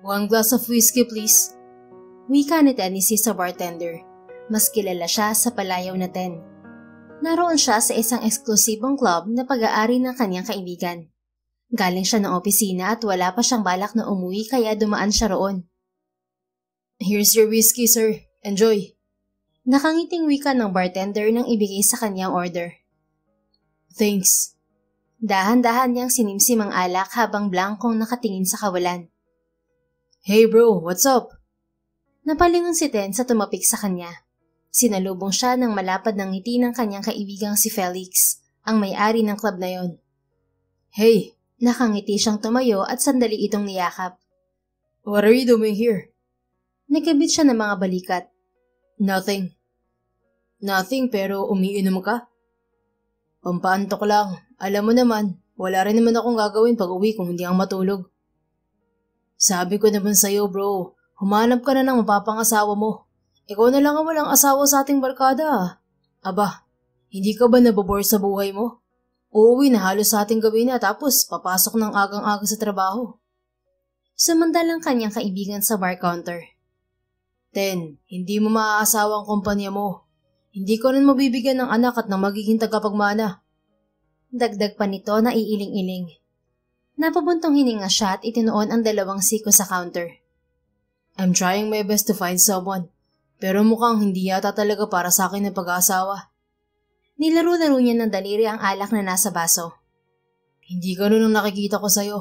1 glass of whiskey please. Wika ni Tennessee sa bartender. Mas kilala siya sa palayaw na 10. Naroon siya sa isang eksklusibong club na pag-aari ng kanyang kaibigan. Galing siya ng opisina at wala pa siyang balak na umuwi kaya dumaan siya roon. Here's your whiskey, sir. Enjoy. Nakangiting wika ng bartender nang ibigay sa kanyang order. Thanks. Dahan-dahan niyang sinimsim ang alak habang blankong nakatingin sa kawalan. Hey bro, what's up? Napalingon si Ten sa tumapik sa kanya. Sinalubong siya ng malapad ng ngiti ng kanyang kaibigang si Felix, ang may-ari ng club na yon. Hey! Nakangiti siyang tumayo at sandali itong niyakap. What are you doing here? Nagkabit siya ng mga balikat. Nothing. Nothing pero umiinom ka? Pampaantok lang. Alam mo naman, wala rin naman akong gagawin pag uwi kung hindi ang matulog. Sabi ko naman sa'yo bro, humanap ka na ng mapapangasawa mo. Ikaw na lang ang walang asawa sa ating barkada. Aba, hindi ka ba nabobore sa buhay mo? Uuwi na halos sa ating gabi na tapos papasok ng agang-aga sa trabaho. Samantalang kanyang kaibigan sa bar counter. Ten, hindi mo maaasawa ang kumpanya mo. Hindi ko rin mabibigyan ng anak at ng magiging tagapagmana. Dagdag pa nito na iiling-iling. Napabuntong hininga siya at itinuon ang 2 siko sa counter. I'm trying my best to find someone. Pero mukhang hindi yata talaga para sa akin ang pag-aasawa. Nilaro-laro niya ng daliri ang alak na nasa baso. Hindi ganun ang nakikita ko sa'yo.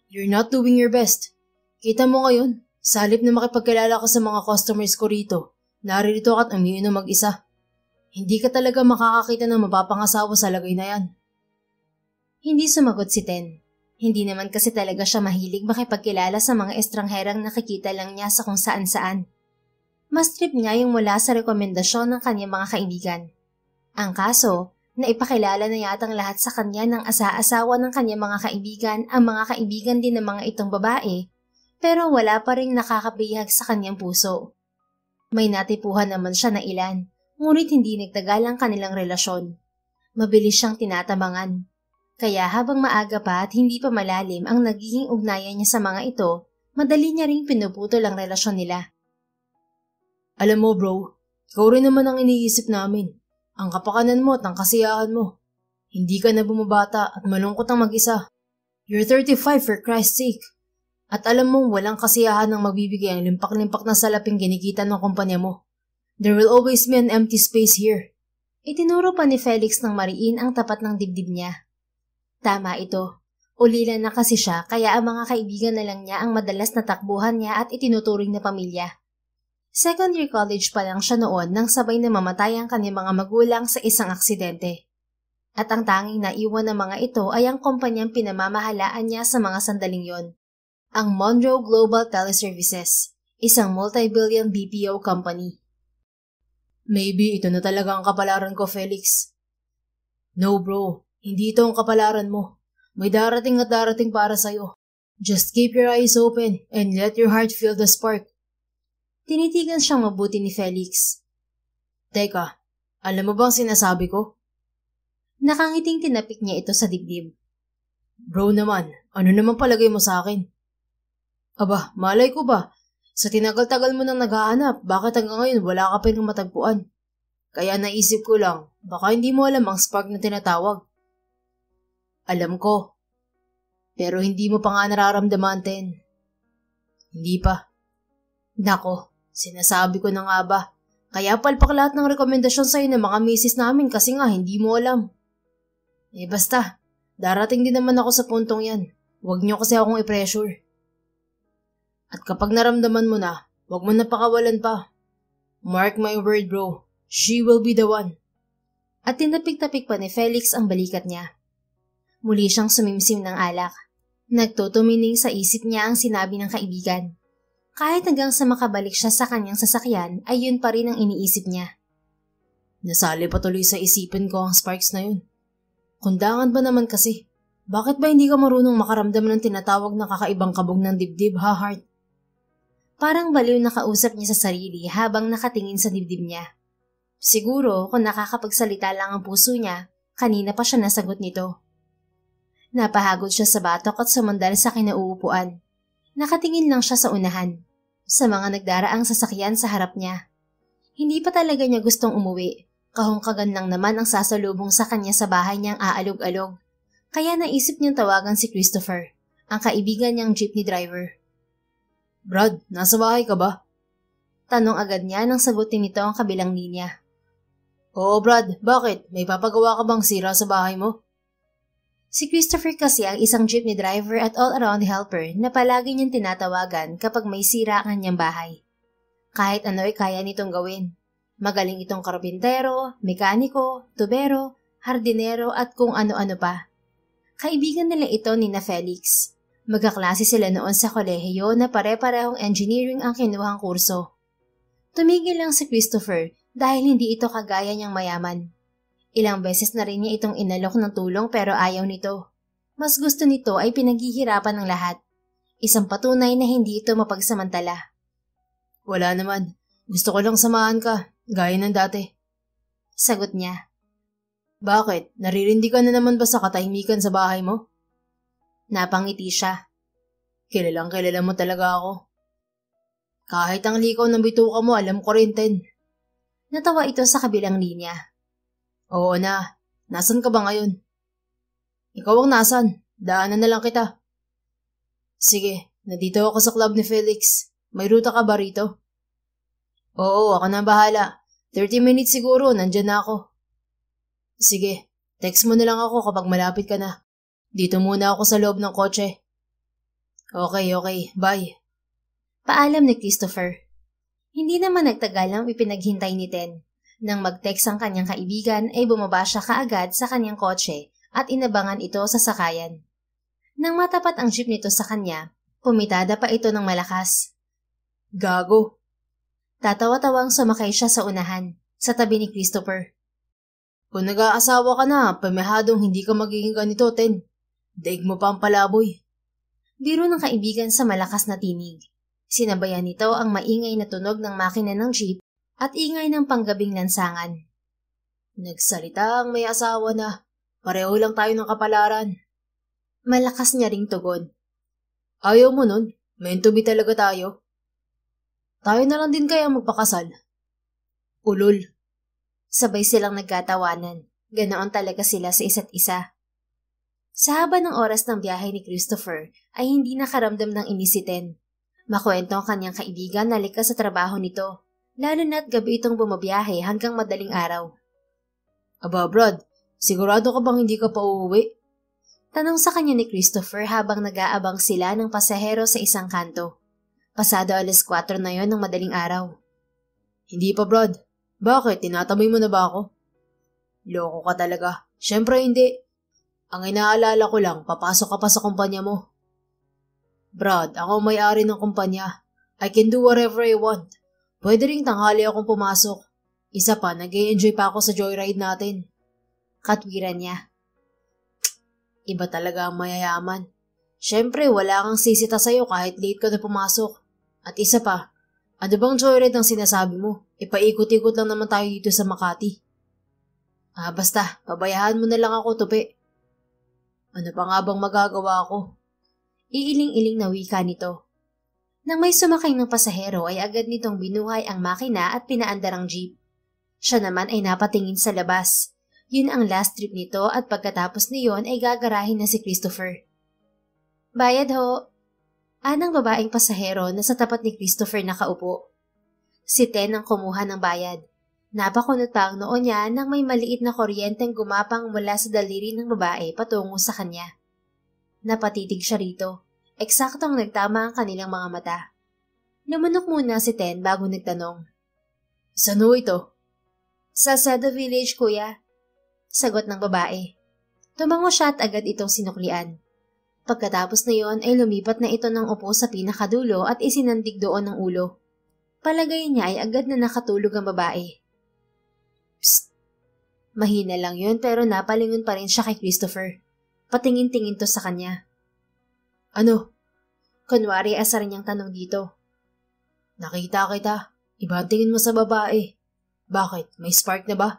You're not doing your best. Kita mo ngayon, sa halip na makipagkilala ka sa mga customers ko rito, naririto ka at umiinom mag-isa. Hindi ka talaga makakakita ng mapapangasawa sa lagay na yan. Hindi sumagot si Ten. Hindi naman kasi talaga siya mahilig makipagkilala sa mga estrangherang nakikita lang niya sa kung saan-saan. Mas trip niya yung mula sa rekomendasyon ng kanyang mga kaibigan. Ang kaso, naipakilala na yatang lahat sa kanya ng asa-asawa ng kanyang mga kaibigan ang mga kaibigan din ng mga itong babae, pero wala pa ring nakakabihag sa kanyang puso. May natipuhan naman siya na ilan, ngunit hindi nagtagal ang kanilang relasyon. Mabilis siyang tinatabangan. Kaya habang maaga pa at hindi pa malalim ang nagiging ugnayan niya sa mga ito, madali niya ring pinuputol ang relasyon nila. Alam mo bro, ikaw rin naman ang iniisip namin. Ang kapakanan mo at ang kasiyahan mo. Hindi ka na bumabata at malungkot ang mag-isa. You're 35 for Christ's sake. At alam mong walang kasiyahan ng magbibigay ang limpak-limpak na salaping ginikita ng kumpanya mo. There will always be an empty space here. Itinuro pa ni Felix ng mariin ang tapat ng dibdib niya. Tama ito. Ulila na kasi siya kaya ang mga kaibigan na lang niya ang madalas na takbuhan niya at itinuturing na pamilya. Second year college pa lang siya noon nang sabay na mamatay ang kanyang mga magulang sa isang aksidente. At ang tanging naiwan ng mga ito ay ang kumpanyang pinamamahalaan niya sa mga sandaling yon. Ang Monroe Global Teleservices, isang multi-billion BPO company. Maybe ito na talaga ang kapalaran ko, Felix. No bro, hindi ito ang kapalaran mo. May darating at darating para sa'yo. Just keep your eyes open and let your heart feel the spark. Tinitigan siyang mabuti ni Felix. Teka, alam mo bang sinasabi ko? Nakangiting tinapik niya ito sa dibdib. Bro naman, ano naman palagay mo sa akin? Aba, malay ko ba? Sa tinagal-tagal mo nang naghahanap, bakit hanggang ngayon wala ka pa rin matagpuan? Kaya naisip ko lang, baka hindi mo alam ang spark na tinatawag. Alam ko. Pero hindi mo pa nga nararamdaman, Ten. Hindi pa. Nako. Sinasabi ko na nga ba, kaya palpak lahat ng rekomendasyon sa'yo ng mga misis namin kasi nga hindi mo alam. Basta, darating din naman ako sa puntong yan. Huwag niyo kasi akong i-pressure. At kapag naramdaman mo na, huwag mo na pakawalan pa. Mark my word bro, she will be the one. At tinapik-tapik pa ni Felix ang balikat niya. Muli siyang sumimsim ng alak. Nagtutumining sa isip niya ang sinabi ng kaibigan. Kahit hanggang sa makabalik siya sa kanyang sasakyan ay yun pa rin ang iniisip niya. Nasali pa tuloy sa isipin ko ang sparks na yun. Kundangan ba naman kasi? Bakit ba hindi ka marunong makaramdam ng tinatawag na kakaibang kabog ng dibdib, ha heart? Parang baliw na kausap niya sa sarili habang nakatingin sa dibdib niya. Siguro kung nakakapagsalita lang ang puso niya, kanina pa siya nasagot nito. Napahagod siya sa batok at sumandal sa kinauupuan. Nakatingin lang siya sa unahan, sa mga nagdaraang sasakyan sa harap niya. Hindi pa talaga niya gustong umuwi, kahungkagan lang naman ang sasalubong sa kanya sa bahay niyang aalog-alog. Kaya naisip niyang tawagan si Christopher, ang kaibigan niyang jeepney driver. Brad, nasa bahay ka ba? Tanong agad niya nang sagutin nito ang kabilang linya. Oo Brad, bakit? May papagawa ka bang sira sa bahay mo? Si Christopher kasi ang isang jeepney driver at all-around helper na palagi niyang tinatawagan kapag may sira ang kanyang bahay. Kahit ano ay kaya nitong gawin. Magaling itong karpintero, mekaniko, tubero, hardinero at kung ano-ano pa. Kaibigan nila ito ni na Felix. Magkaklase sila noon sa kolehiyo na pare-parehong engineering ang kinuhang kurso. Tumigil lang si Christopher dahil hindi ito kagaya niyang mayaman. Ilang beses na rin niya itong inalok ng tulong pero ayaw nito. Mas gusto nito ay pinaghihirapan ng lahat. Isang patunay na hindi ito mapagsamantala. Wala naman. Gusto ko lang samahan ka, gaya ng dati. Sagot niya. Bakit? Naririndi ka na naman ba sa katahimikan sa bahay mo? Napangiti siya. Kilalang kilala mo talaga ako. Kahit ang likaw ng bituka mo, alam ko rin, Ten. Natawa ito sa kabilang linya. Oo na. Nasaan ka ba ngayon? Ikaw ang nasan? Daanan na lang kita. Sige, nandito ako sa club ni Felix. May ruta ka ba rito? Oo, ako na bahala. 30 minutes siguro, nandyan na ako. Sige, text mo na lang ako kapag malapit ka na. Dito muna ako sa loob ng kotse. Okay, bye. Paalam ni Christopher. Hindi naman nagtagal ang ipinaghintay ni Ten. Nang mag-text ang kanyang kaibigan ay bumaba siya kaagad sa kanyang kotse at inabangan ito sa sakayan. Nang matapat ang jeep nito sa kanya, pumitada pa ito ng malakas. Gago. Tatawa-tawang sumakay siya sa unahan, sa tabi ni Christopher. Kung nag-aasawa ka na, pamihadong hindi ka magiging ganito, Ten. Daig mo pa ang palaboy. Biro ng kaibigan sa malakas na tinig. Sinabayan nito ang maingay na tunog ng makina ng jeep at ingay ng panggabing lansangan. Nagsalita ang may asawa na. Pareho lang tayo ng kapalaran. Malakas niya ring tugon. Ayaw mo nun? Meant to be talaga tayo. Tayo na lang din kaya magpakasal. Ulol. Sabay silang nagkatawanan. Ganoon talaga sila sa isa't isa. Sa haba ng oras ng biyahe ni Christopher ay hindi nakaramdam ng inis si Ten. Makwento ang kanyang kaibigan na likas sa trabaho nito, lalo na't gabi itong bumabiyahe hanggang madaling araw. Aba Brad, sigurado ka bang hindi ka pa uuwi? Tanong sa kanya ni Christopher habang nag-aabang sila ng pasahero sa isang kanto. Pasado 4:00 na yon ng madaling araw. Hindi pa Brad. Bakit? Tinataboy mo na ba ako? Loko ka talaga. Siyempre hindi. Ang inaalala ko lang, papasok ka pa sa kumpanya mo. Brad, ako may-ari ng kumpanya. I can do whatever I want. Pwede ring tanghali akong pumasok. Isa pa, nag-e-enjoy pa ako sa joyride natin. Katwiran niya. Iba talaga ang mayayaman. Siyempre, wala kang sisita sa'yo kahit late ka na pumasok. At isa pa, ano bang joyride ang sinasabi mo? Ipaikot-ikot lang naman tayo dito sa Makati. Basta, pabayaan mo na lang ako, tupi. Ano pa nga bang magagawa ko? Iiling-iling na wika nito. Nang may sumakay ng pasahero ay agad nitong binuhay ang makina at pinaandar ang jeep. Siya naman ay napatingin sa labas. Yun ang last trip nito at pagkatapos niyon ay gagarahin na si Christopher. Bayad ho. Anang babaeng pasahero na sa tapat ni Christopher nakaupo. Si Ten ang kumuha ng bayad. Napakunot pa ang noo niya nang may maliit na kuryenteng gumapang mula sa daliri ng babae patungo sa kanya. Napatitig siya rito. Eksaktong nagtama ang kanilang mga mata. Lumunok muna si Ten bago nagtanong. Saan ho ito? Sa Seda Village, kuya. Sagot ng babae. Tumango siya at agad itong sinuklian. Pagkatapos na yon ay lumipat na ito ng upo sa pinakadulo at isinandig doon ng ulo. Palagay niya ay agad na nakatulog ang babae. Psst! Mahina lang yun pero napalingon pa rin siya kay Christopher. Patingin-tingin to sa kanya. Ano? Kunwari asar niyang tanong dito. Nakita kita. Iba ang tingin mo sa babae. Bakit? May spark na ba?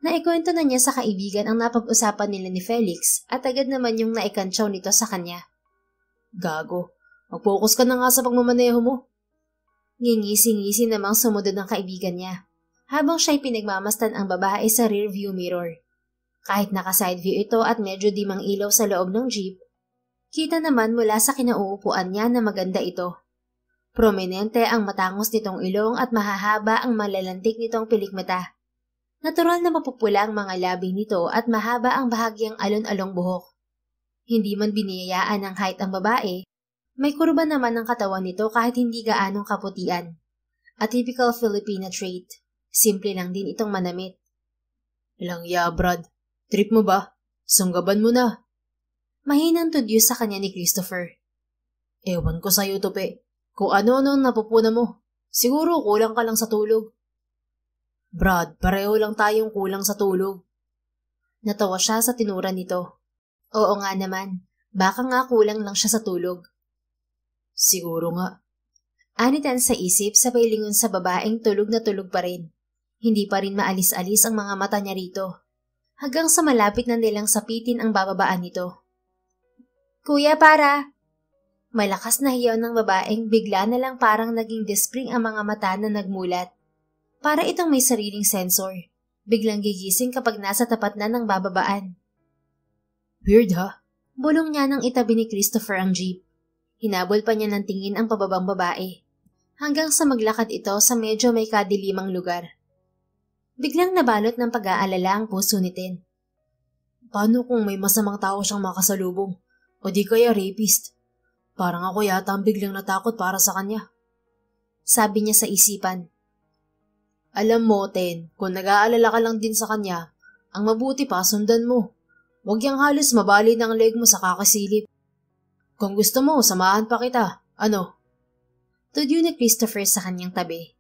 Naikwento na niya sa kaibigan ang napag-usapan nila ni Felix at agad naman yung naikantsaw nito sa kanya. Gago. Mag-focus ka na nga sa pagmamaneho mo. Ngingisi-ngisi namang sumunod ng kaibigan niya, habang siya'y pinagmamastan ang babae sa rearview mirror. Kahit naka-side view ito at medyo dimang ilaw sa loob ng jeep, kita naman mula sa kinauupuan niya na maganda ito. Prominente ang matangos nitong ilong at mahahaba ang malalantik nitong pilikmata. Natural na mapupula ang mga labi nito at mahaba ang bahagyang alon-along buhok. Hindi man biniyayaan ng height ang babae, may kurba naman ang katawan nito kahit hindi gaanong kaputian. A typical Filipina trait. Simple lang din itong manamit. Ilang Brad. Trip mo ba? Sunggaban mo na. Mahinang tudyo sa kanya ni Christopher. Ewan ko sa'yo, Tupe. Kung ano-ano napupuna mo. Siguro kulang ka lang sa tulog. Brad, pareho lang tayong kulang sa tulog. Natawa siya sa tinura nito. Oo nga naman. Baka nga kulang lang siya sa tulog. Siguro nga. Anitan sa isip sabay lingon sa babaeng tulog na tulog pa rin. Hindi pa rin maalis-alis ang mga mata niya rito. Hanggang sa malapit na nilang sapitin ang bababaan nito. Kuya, para! Malakas na hiyaw ng babaeng bigla na lang parang naging despring ang mga mata na nagmulat. Para itong may sariling sensor. Biglang gigising kapag nasa tapat na ng bababaan. Weird ha? Bulong niya nang itabi ni Christopher ang jeep. Hinabol pa niya ng tingin ang pababang babae. Hanggang sa maglakad ito sa medyo may kadilimang lugar. Biglang nabalot ng pag-aalala ang puso ni Ten. Paano kung may masamang tao siyang makasalubong? O di kaya rapist? Parang ako yata ang biglang natakot para sa kanya. Sabi niya sa isipan. Alam mo, Ten, kung nag-aalala ka lang din sa kanya, ang mabuti pa sundan mo. Huwag yang halos mabali ng leg mo sa kakasilip. Kung gusto mo, samahan pa kita. Ano? Tudyo ni Christopher sa kanyang tabi.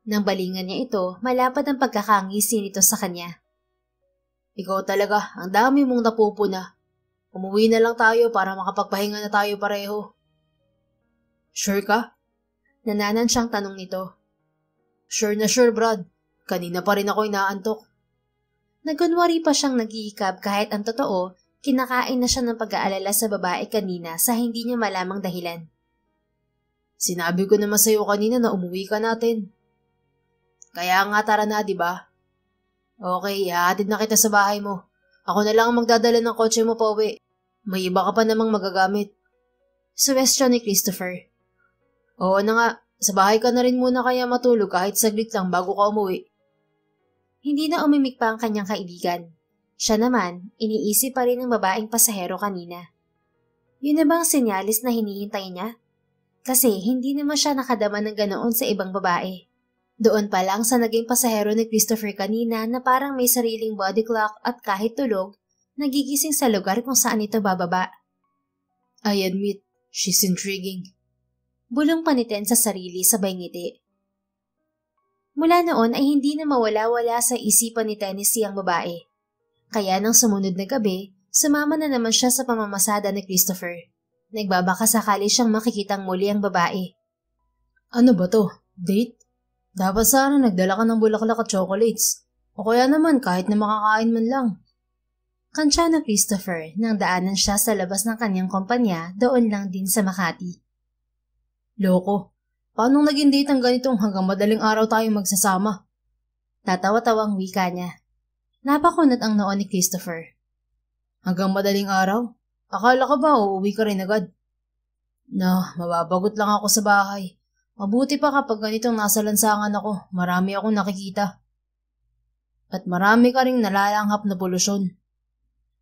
Nang balingan niya ito, malapad ang pagkakangisi nito sa kanya. Ikaw talaga, ang dami mong napupuna. Umuwi na lang tayo para makapagpahinga na tayo pareho. Sure ka? Nananan siyang tanong nito. Sure na sure, Brad. Kanina pa rin ako inaantok. Nagunwari pa siyang nag-iikab kahit ang totoo, kinakain na siya ng pag-aalala sa babae kanina sa hindi niya malamang dahilan. Sinabi ko naman sa'yo kanina na umuwi ka natin. Kaya nga tara na, di ba? Okay, ihahatid na kita sa bahay mo. Ako na lang ang magdadala ng kotse mo pa uwi. May iba ka pa namang magagamit. Suwestyon ni Christopher. Oo na nga, sa bahay ka na rin muna kaya matulog kahit saglit lang bago ka umuwi. Hindi na umimik pa ang kanyang kaibigan. Siya naman, iniisip pa rin ng babaeng pasahero kanina. Yun na bang senyalis na hinihintay niya? Kasi hindi naman siya nakadama ng ganoon sa ibang babae. Doon pa lang sa naging pasahero ni Christopher kanina na parang may sariling body clock at kahit tulog, nagigising sa lugar kung saan ito bababa. I admit, she's intriguing. Bulong pa ni Ten sa sarili sabay ngiti. Mula noon ay hindi na mawala-wala sa isipan ni Tennessee ang babae. Kaya nang sumunod na gabi, sumama na naman siya sa pamamasada ni Christopher. Nagbabaka sakali siyang makikitang muli ang babae. Ano ba to? Date? Dapat sana nagdala ka ng bulaklak at chocolates. O kaya naman kahit na makakain man lang. Kantsa na Christopher nang daanan siya sa labas ng kanyang kumpanya doon lang din sa Makati. Loko, paano naging date ang ganitong hanggang madaling araw tayong magsasama? Tatawa-tawang wika niya. Napakunot ang noo ni Christopher. Hanggang madaling araw? Akala ka ba uuwi ka rin agad? No, mababagot lang ako sa bahay. Mabuti pa kapag ganitong nasa lansangan ako, marami akong nakikita. At marami ka ring nalalanghap na polusyon.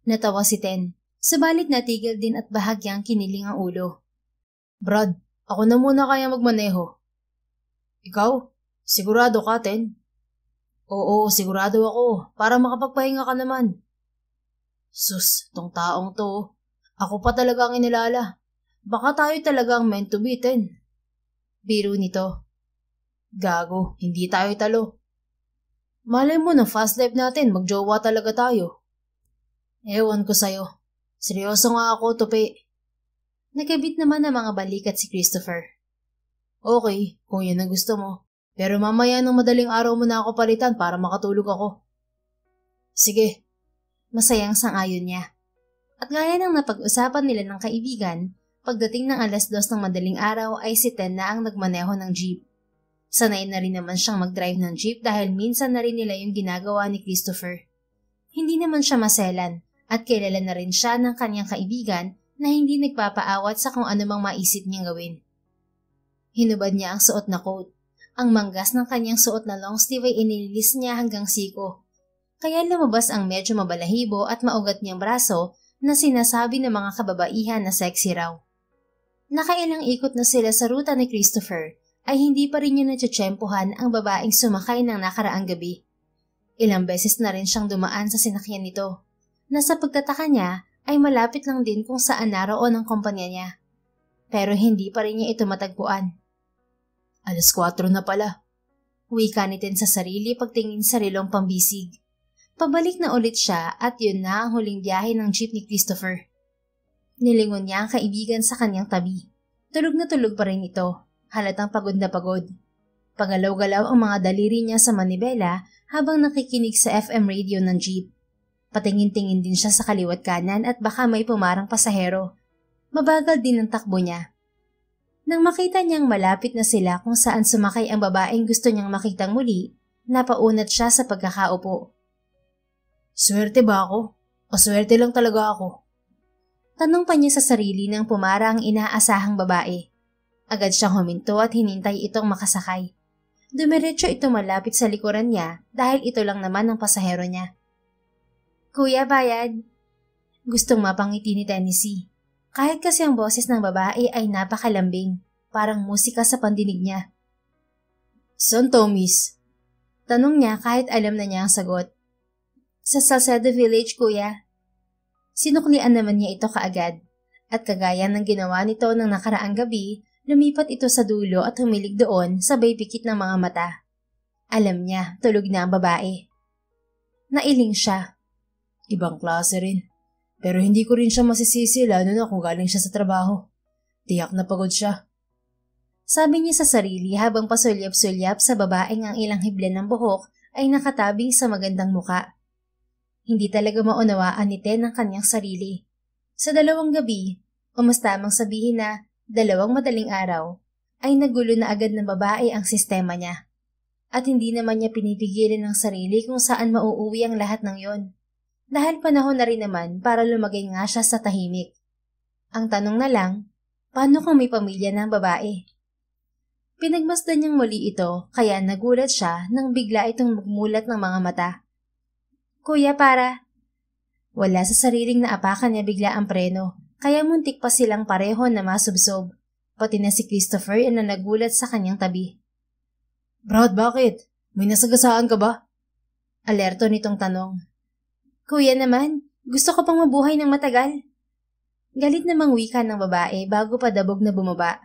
Natawa si Ten, subalit natigil din at bahagyang kiniling ang ulo. Brad, ako na muna kaya magmaneho. Ikaw? Sigurado ka, Ten? Oo, sigurado ako, para makapagpahinga ka naman. Sus, tong taong to. Ako pa talaga ang inilala. Baka tayo talagang meant to be, Ten. Biro nito. Gago, hindi tayo talo. Malay mo na fast life natin, magjowa talaga tayo. Ewan ko sa'yo. Seryoso nga ako, Tupi. Nagkabit naman ng mga balikat si Christopher. Okay, kung yun ang gusto mo. Pero mamaya ng madaling araw mo na ako palitan para makatulog ako. Sige. Masayang sang-ayon niya. At gaya ng napag-usapan nila ng kaibigan, Pagdating ng 2:00 ng madaling araw ay si Ten na ang nagmaneho ng jeep. Sanay na rin naman siyang mag-drive ng jeep dahil minsan na rin nila yung ginagawa ni Christopher. Hindi naman siya maselan at kilala na rin siya ng kanyang kaibigan na hindi nagpapaawat sa kung anumang maisip niyang gawin. Hinubad niya ang suot na coat. Ang manggas ng kanyang suot na long sleeve ay inilis niya hanggang siko. Kaya lumabas ang medyo mabalahibo at maugat niyang braso na sinasabi ng mga kababaihan na sexy raw. Nakailang ikot na sila sa ruta ni Christopher ay hindi pa rin niya natsyempohan ang babaeng sumakay ng nakaraang gabi. Ilang beses na rin siyang dumaan sa sinakyan nito, na sa pagtataka niya ay malapit lang din kung saan naroon ang kumpanya niya. Pero hindi pa rin niya ito matagpuan. 4:00 na pala. Wika ni Ten sa sarili pagtingin sa relong pambisig. Pabalik na ulit siya at yun na ang huling biyahe ng jeep ni Christopher. Nilingon niya ang kaibigan sa kanyang tabi. Tulog na tulog pa rin ito, halatang pagod na pagod. Pagalaw-galaw ang mga daliri niya sa manibela habang nakikinig sa FM radio ng jeep. Patingin-tingin din siya sa kaliwat kanan at baka may pumarang pasahero. Mabagal din ang takbo niya. Nang makita niyang malapit na sila kung saan sumakay ang babaeng gusto niyang makitang muli, napaunat siya sa pagkakaupo. Swerte ba ako? O swerte lang talaga ako? Tanong pa niya sa sarili nang pumara ang inaasahang babae. Agad siyang huminto at hinintay itong makasakay. Dumiretso ito malapit sa likuran niya dahil ito lang naman ang pasahero niya. Kuya, bayad. Gustong mapangiti ni Tennessee. Kahit kasi ang boses ng babae ay napakalambing, parang musika sa pandinig niya. Saan to, miss? Tanong niya kahit alam na niya ang sagot. Sa Salcedo Village, kuya. Sinuklian naman niya ito kaagad, at kagaya ng ginawa nito ng nakaraang gabi, lumipat ito sa dulo at humilig doon sabay pikit ng mga mata. Alam niya, tulog na ang babae. Nailing siya. Ibang klase rin. Pero hindi ko rin siya masisisi lalo na kung galing siya sa trabaho. Tiyak na pagod siya. Sabi niya sa sarili habang pasulyap-sulyap sa babaeng ang ilang hibla ng buhok ay nakatabing sa magandang muka. Hindi talaga maunawaan ni Ten ang kanyang sarili. Sa 2 gabi, o mas tamang sabihin na 2 madaling araw, ay nagulo na agad ng babae ang sistema niya. At hindi naman niya pinipigilan ng sarili kung saan mauuwi ang lahat ng yon. Dahil panahon na rin naman para lumagay nga siya sa tahimik. Ang tanong na lang, paano kung may pamilya ng babae? Pinagmasdan niyang muli ito kaya nagulat siya nang bigla itong magmulat ng mga mata. Kuya, para. Wala sa sariling naapakan niya bigla ang preno, kaya muntik pa silang pareho na masubsob, pati na si Christopher na nagulat sa kanyang tabi. Brad, bakit? May nasagasaan ka ba? Alerto nitong tanong. Kuya naman, gusto ko pang mabuhay ng matagal. Galit namang wika ng babae bago pa dabog na bumaba.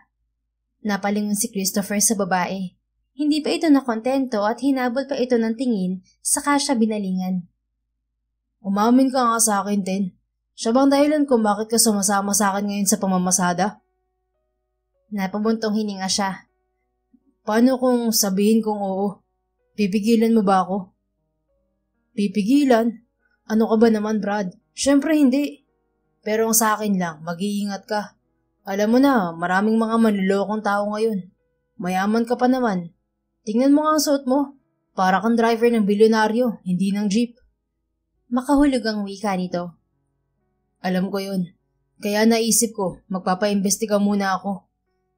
Napalingon si Christopher sa babae. Hindi pa ito nakontento at hinabol pa ito ng tingin, saka siya binalingan. Umamin ka nga sa akin, Ten. Siya bang dahilan kung bakit ka sumasama sa akin ngayon sa pamamasada? Napabuntong hininga siya. Paano kung sabihin kong oo? Pipigilan mo ba ako? Pipigilan? Ano ka ba naman, Brad? Siyempre hindi. Pero ang sa akin lang, mag-iingat ka. Alam mo na, maraming mga manlulokong tao ngayon. Mayaman ka pa naman. Tingnan mo nga ang suot mo. Para kang driver ng bilyonaryo, hindi ng jeep. Makahulog ang wika nito. Alam ko yun. Kaya naisip ko, magpapaimbestiga muna ako.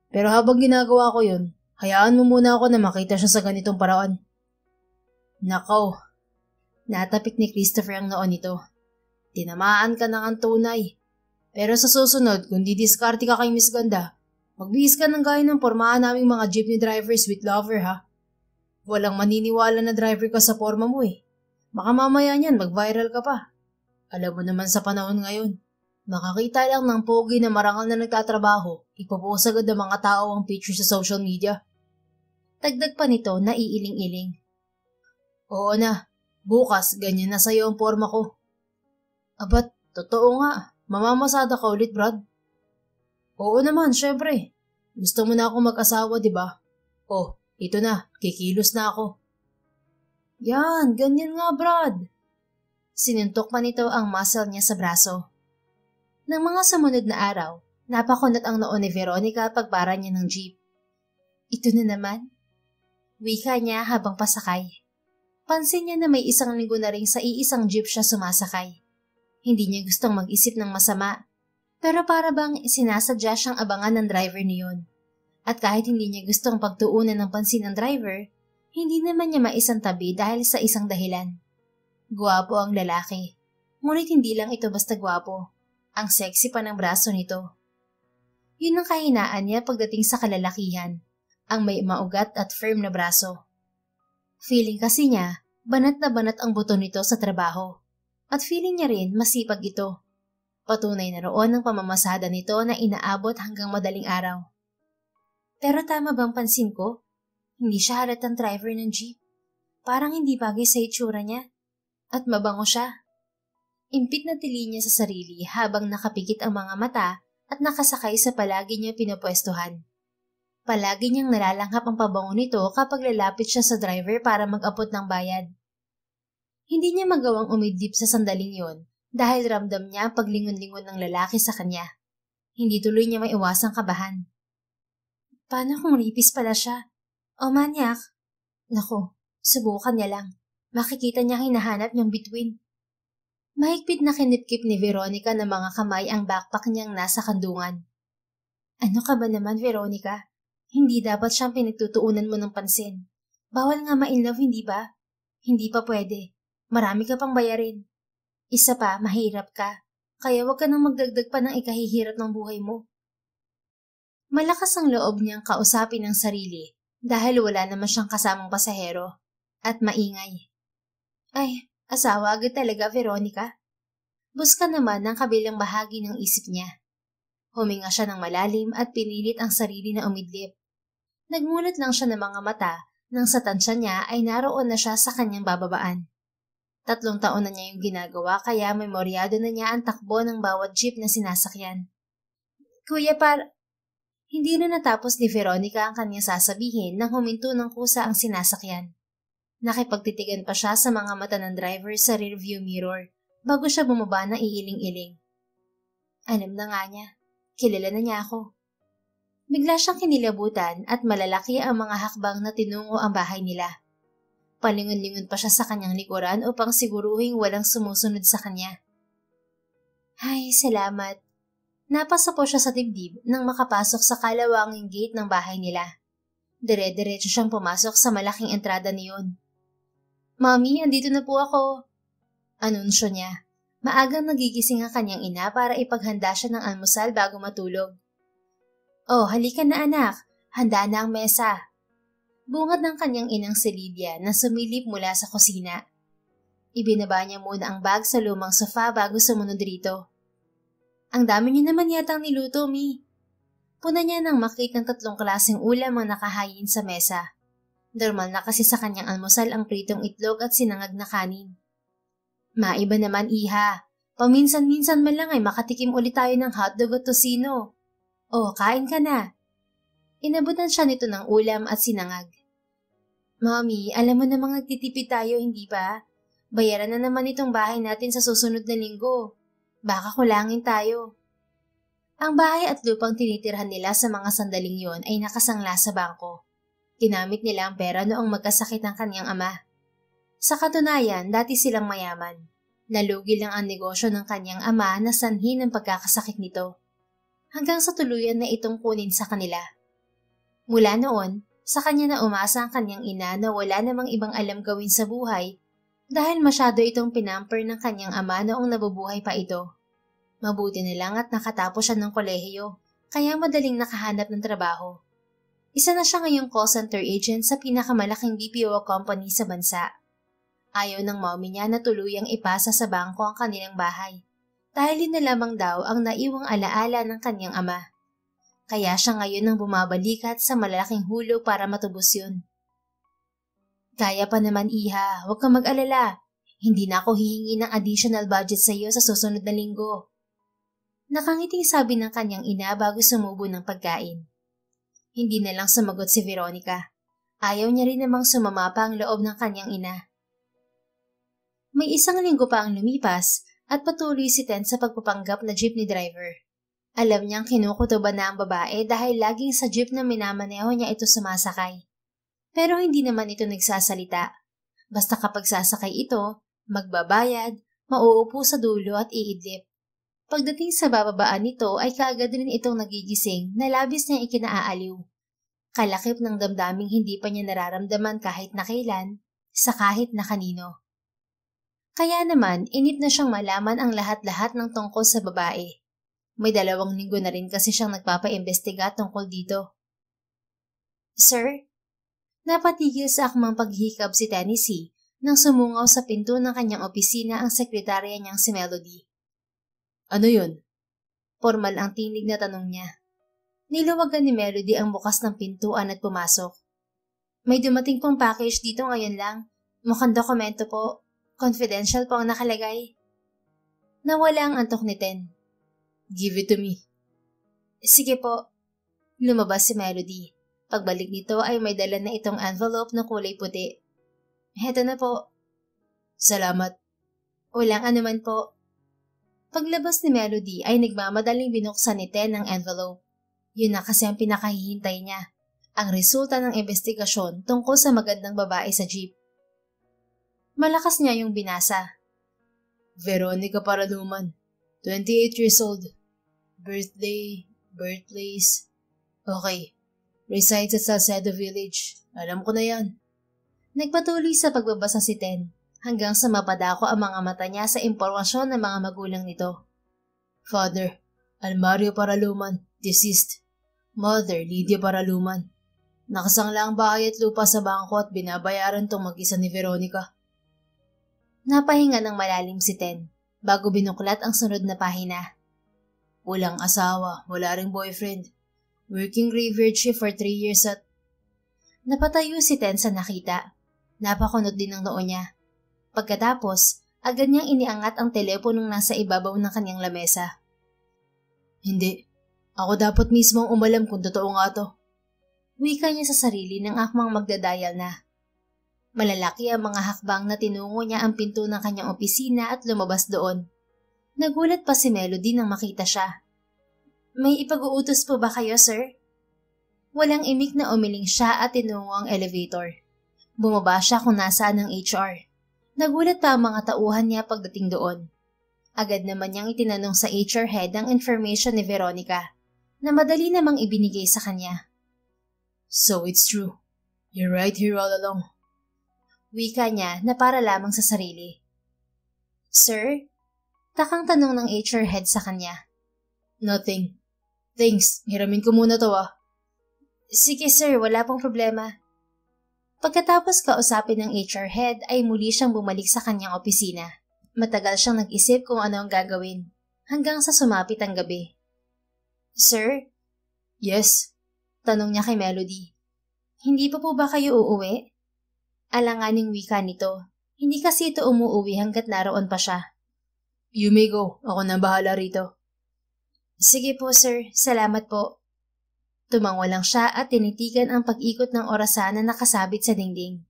Pero habang ginagawa ko yun, hayaan mo muna ako na makita siya sa ganitong paraan. Nakaw. Natapik ni Christopher ang noon nito. Tinamaan ka ng ang tunay. Pero sa susunod, kung didiskarte ka kay Miss Ganda, magbihis ka ng gaya ng pormahan naming mga jeepney drivers with lover, ha? Walang maniniwala na driver ka sa porma mo eh. Baka mamaya niyan mag-viral ka pa. Alam mo naman sa panahon ngayon, makakita lang ng pogi na marangal na nagtatrabaho, ipopost agad ng mga tao ang picture sa social media. Dagdag pa nito na iiling-iling. Oo na, bukas ganyan na sa'yo ang porma ko. Abat, totoo nga, mamamasada ka ulit, Brad. Oo naman, syempre. Gusto mo na ako mag-asawa, di ba? Oh, ito na, kikilos na ako. Yan, ganyan nga, Brad. Sinuntok pa nito ang muscle niya sa braso. Nang mga sumunod na araw, Napakunot ang noo ni Veronica pagbara niya ng jeep. Ito na naman? Wika niya habang pasakay. Pansin niya na may isang linggo na rin sa iisang jeep siya sumasakay. Hindi niya gustong mag-isip ng masama, pero para bang sinasadya siyang abangan ng driver niyon. At kahit hindi niya gustong pagtuunan ng pansin ng driver, hindi naman niya maisang tabi dahil sa isang dahilan. Gwapo ang lalaki, ngunit hindi lang ito basta gwapo. Ang sexy pa ng braso nito. Yun ang kahinaan niya pagdating sa kalalakihan, ang may maugat at firm na braso. Feeling kasi niya, banat na banat ang buto nito sa trabaho. At feeling niya rin masipag ito. Patunay na roon ang pamamasada nito na inaabot hanggang madaling araw. Pero tama bang pansin ko? Hindi siya halatang driver ng jeep. Parang hindi bagay sa itsura niya. At mabango siya. Impit na tili niya sa sarili habang nakapikit ang mga mata at nakasakay sa palagi niya pinapwestuhan. Palagi niyang nalalanghap ang pabango nito kapag lalapit siya sa driver para mag-abot ng bayad. Hindi niya magawang umidlip sa sandaling yon dahil ramdam niya ang paglingon-lingon ng lalaki sa kanya. Hindi tuloy niya maiwasang kabahan. Paano kung ripis pala siya? O manyak? Naku, subukan niya lang. Makikita niya hinahanap niyang bituin. Mahigpit na kinipkip ni Veronica ng mga kamay ang backpack niyang nasa kandungan. Ano ka ba naman, Veronica? Hindi dapat siyang pinagtutuunan mo ng pansin. Bawal nga ma-inlove, hindi ba? Hindi pa pwede. Marami ka pang bayarin. Isa pa, mahirap ka. Kaya wag ka nang magdagdag pa ng ikahihirap ng buhay mo. Malakas ang loob niyang kausapin ang sarili dahil wala naman siyang kasamang pasahero at maingay. Ay, asawa agad talaga, Veronica. Buska naman ang kabilang bahagi ng isip niya. Huminga siya ng malalim at pinilit ang sarili na umidlip. Nagmulat lang siya ng mga mata nang sa tansya niya ay naroon na siya sa kanyang bababaan. 3 taon na niya yung ginagawa kaya memoryado na niya ang takbo ng bawat jeep na sinasakyan. Kuya, Hindi na natapos ni Veronica ang kanyang sasabihin nang huminto ng kusa ang sinasakyan. Nakipagtitigan pa siya sa mga mata ng driver sa rearview mirror bago siya bumaba na iiling-iling. Alam na nga niya, kilala na niya ako. Bigla siyang kinilabutan at malalaki ang mga hakbang na tinungo ang bahay nila. Palingon-lingon pa siya sa kanyang likuran upang siguruhing walang sumusunod sa kanya. Ay, salamat. Napasa po siya sa dibdib nang makapasok sa kalawanging gate ng bahay nila. Dire-diretso siyang pumasok sa malaking entrada niyon. Mami, andito na po ako. Anunsyo niya. Maagang nagigising ang kanyang ina para ipaghanda siya ng almusal bago matulog. Oh, halika na anak. Handa na ang mesa. Bungad ng kanyang inang si Lydia na sumilip mula sa kusina. Ibinaba niya muna ang bag sa lumang sofa bago sumunod rito. Ang dami niyo naman yatang niluto, Mi. Puna niya nang makita ng 3 klaseng ulam ang nakahayin sa mesa. Normal na kasi sa kanyang almusal ang pritong itlog at sinangag na kanin. Maiba naman, Iha. Paminsan-minsan man lang ay makatikim ulit tayo ng hotdog at tosino. Oh, kain ka na. Inabutan siya nito ng ulam at sinangag. Mommy, alam mo namang nagtitipid tayo, hindi ba? Bayaran na naman itong bahay natin sa susunod na linggo. Baka kulangin tayo. Ang bahay at lupang tinitirhan nila sa mga sandaling yon ay nakasangla sa bangko. Ginamit nila ang pera noong magkasakit ang kanyang ama. Sa katunayan, dati silang mayaman. Nalugi lang ang negosyo ng kanyang ama na sanhi ng pagkakasakit nito. Hanggang sa tuluyan na itong kunin sa kanila. Mula noon, sa kanya na umasa ang kanyang ina na wala namang ibang alam gawin sa buhay dahil masyado itong pinamper ng kanyang ama noong nabubuhay pa ito. Mabuti na lang at nakatapos siya ng kolehiyo, kaya madaling nakahanap ng trabaho. Isa na siya ngayong call center agent sa pinakamalaking BPO company sa bansa. Ayaw ng mommy niya na tuluyang ipasa sa bangko ang kanilang bahay dahil yun na lamang daw ang naiwang alaala ng kanyang ama. Kaya siya ngayon ang bumabalikat sa malalaking hulog para matubos yun. Kaya pa naman, Iha, huwag kang mag-alala. Hindi na ako hihingi ng additional budget sa iyo sa susunod na linggo. Nakangiting sabi ng kanyang ina bago sumubo ng pagkain. Hindi na lang sumagot si Veronica. Ayaw niya rin namang sumama pa ang loob ng kanyang ina. May 1 linggo pa ang lumipas at patuloy si Ten sa pagpapanggap na jeepney driver. Alam niyang kinukutuban na ang babae dahil laging sa jeep na minamaneho niya ito sumasakay. Pero hindi naman ito nagsasalita. Basta kapag sasakay ito, magbabayad, mauupo sa dulo at iidlip. Pagdating sa bababaan nito ay kaagad rin itong nagigising na labis niyang ikinaaaliw. Kalakip ng damdaming hindi pa niya nararamdaman kahit na kailan, sa kahit na kanino. Kaya naman, inip na siyang malaman ang lahat-lahat ng tungkol sa babae. May 2 linggo na rin kasi siyang nagpapaimbestiga tungkol dito. Sir? Napatigil sa akmang paghihikab si Tennessee nang sumungaw sa pinto ng kanyang opisina ang sekretarya niyang si Melody. Ano yun? Formal ang tinig na tanong niya. Niluwagan ni Melody ang bukas ng pintuan at pumasok. May dumating pong package dito ngayon lang. Mukhang dokumento po. Confidential po ang nakalagay. Nawala ang antok ni Ten. Give it to me. Sige po. Lumabas si Melody. Pagbalik nito ay may dala na itong envelope na kulay puti. Heto na po. Salamat. Walang anuman po. Paglabas ni Melody ay nagmamadaling binuksan ni Ten ang envelope. Yun na kasi ang pinakahihintay niya. Ang resulta ng investigasyon tungkol sa magandang babae sa jeep. Malakas niya yung binasa. Veronica Paraluman, 28 years old. Birthday, birthplace. Okay. Resides at Salcedo Village. Alam ko na yan. Nagpatuloy sa pagbabasa si Ten hanggang sa mapadako ang mga mata niya sa impormasyon ng mga magulang nito. Father, Almario Paraluman, deceased. Mother, Lydia Paraluman. Nakasangla ang bahay at lupa sa bangko at binabayaran tong mag-isa ni Veronica. Napahinga ng malalim si Ten bago binuklat ang sunod na pahina. Walang asawa, wala ring boyfriend. Working graveyard shift for 3 years at... Napatayo si Ten sa nakita. Napakunot din ang noo niya. Pagkatapos, agad niyang iniangat ang teleponong nasa ibabaw ng kanyang lamesa. Hindi. Ako dapat mismo ang umalam kung totoo nga to. Wika niya sa sarili ng akmang magdadayal na. Malalaki ang mga hakbang na tinungo niya ang pinto ng kanyang opisina at lumabas doon. Nagulat pa si Melody nang makita siya. May ipag-uutos po ba kayo, sir? Walang imik na umiling siya at tinungo ang elevator. Bumaba siya kung nasaan ang HR. Nagulat pa ang mga tauhan niya pagdating doon. Agad naman niyang itinanong sa HR head ang information ni Veronica na madali namang ibinigay sa kanya. So it's true. You're right here all along. Wika niya na para lamang sa sarili. Sir? Takang tanong ng HR head sa kanya. Nothing. Thanks. Hiramin ko muna to ah. Sige sir, wala pong problema. Pagkatapos kausapin ng HR head ay muli siyang bumalik sa kanyang opisina. Matagal siyang nag-isip kung ano ang gagawin. Hanggang sa sumapit ang gabi. Sir? Yes? Tanong niya kay Melody. Hindi pa po ba kayo uuwi? Alanganing wika nito. Hindi kasi ito umuuwi hanggat naroon pa siya. You may go. Ako na bahala rito. Sige po sir, salamat po. Tumango lang siya at tinitigan ang pag-ikot ng orasan na nakasabit sa dingding.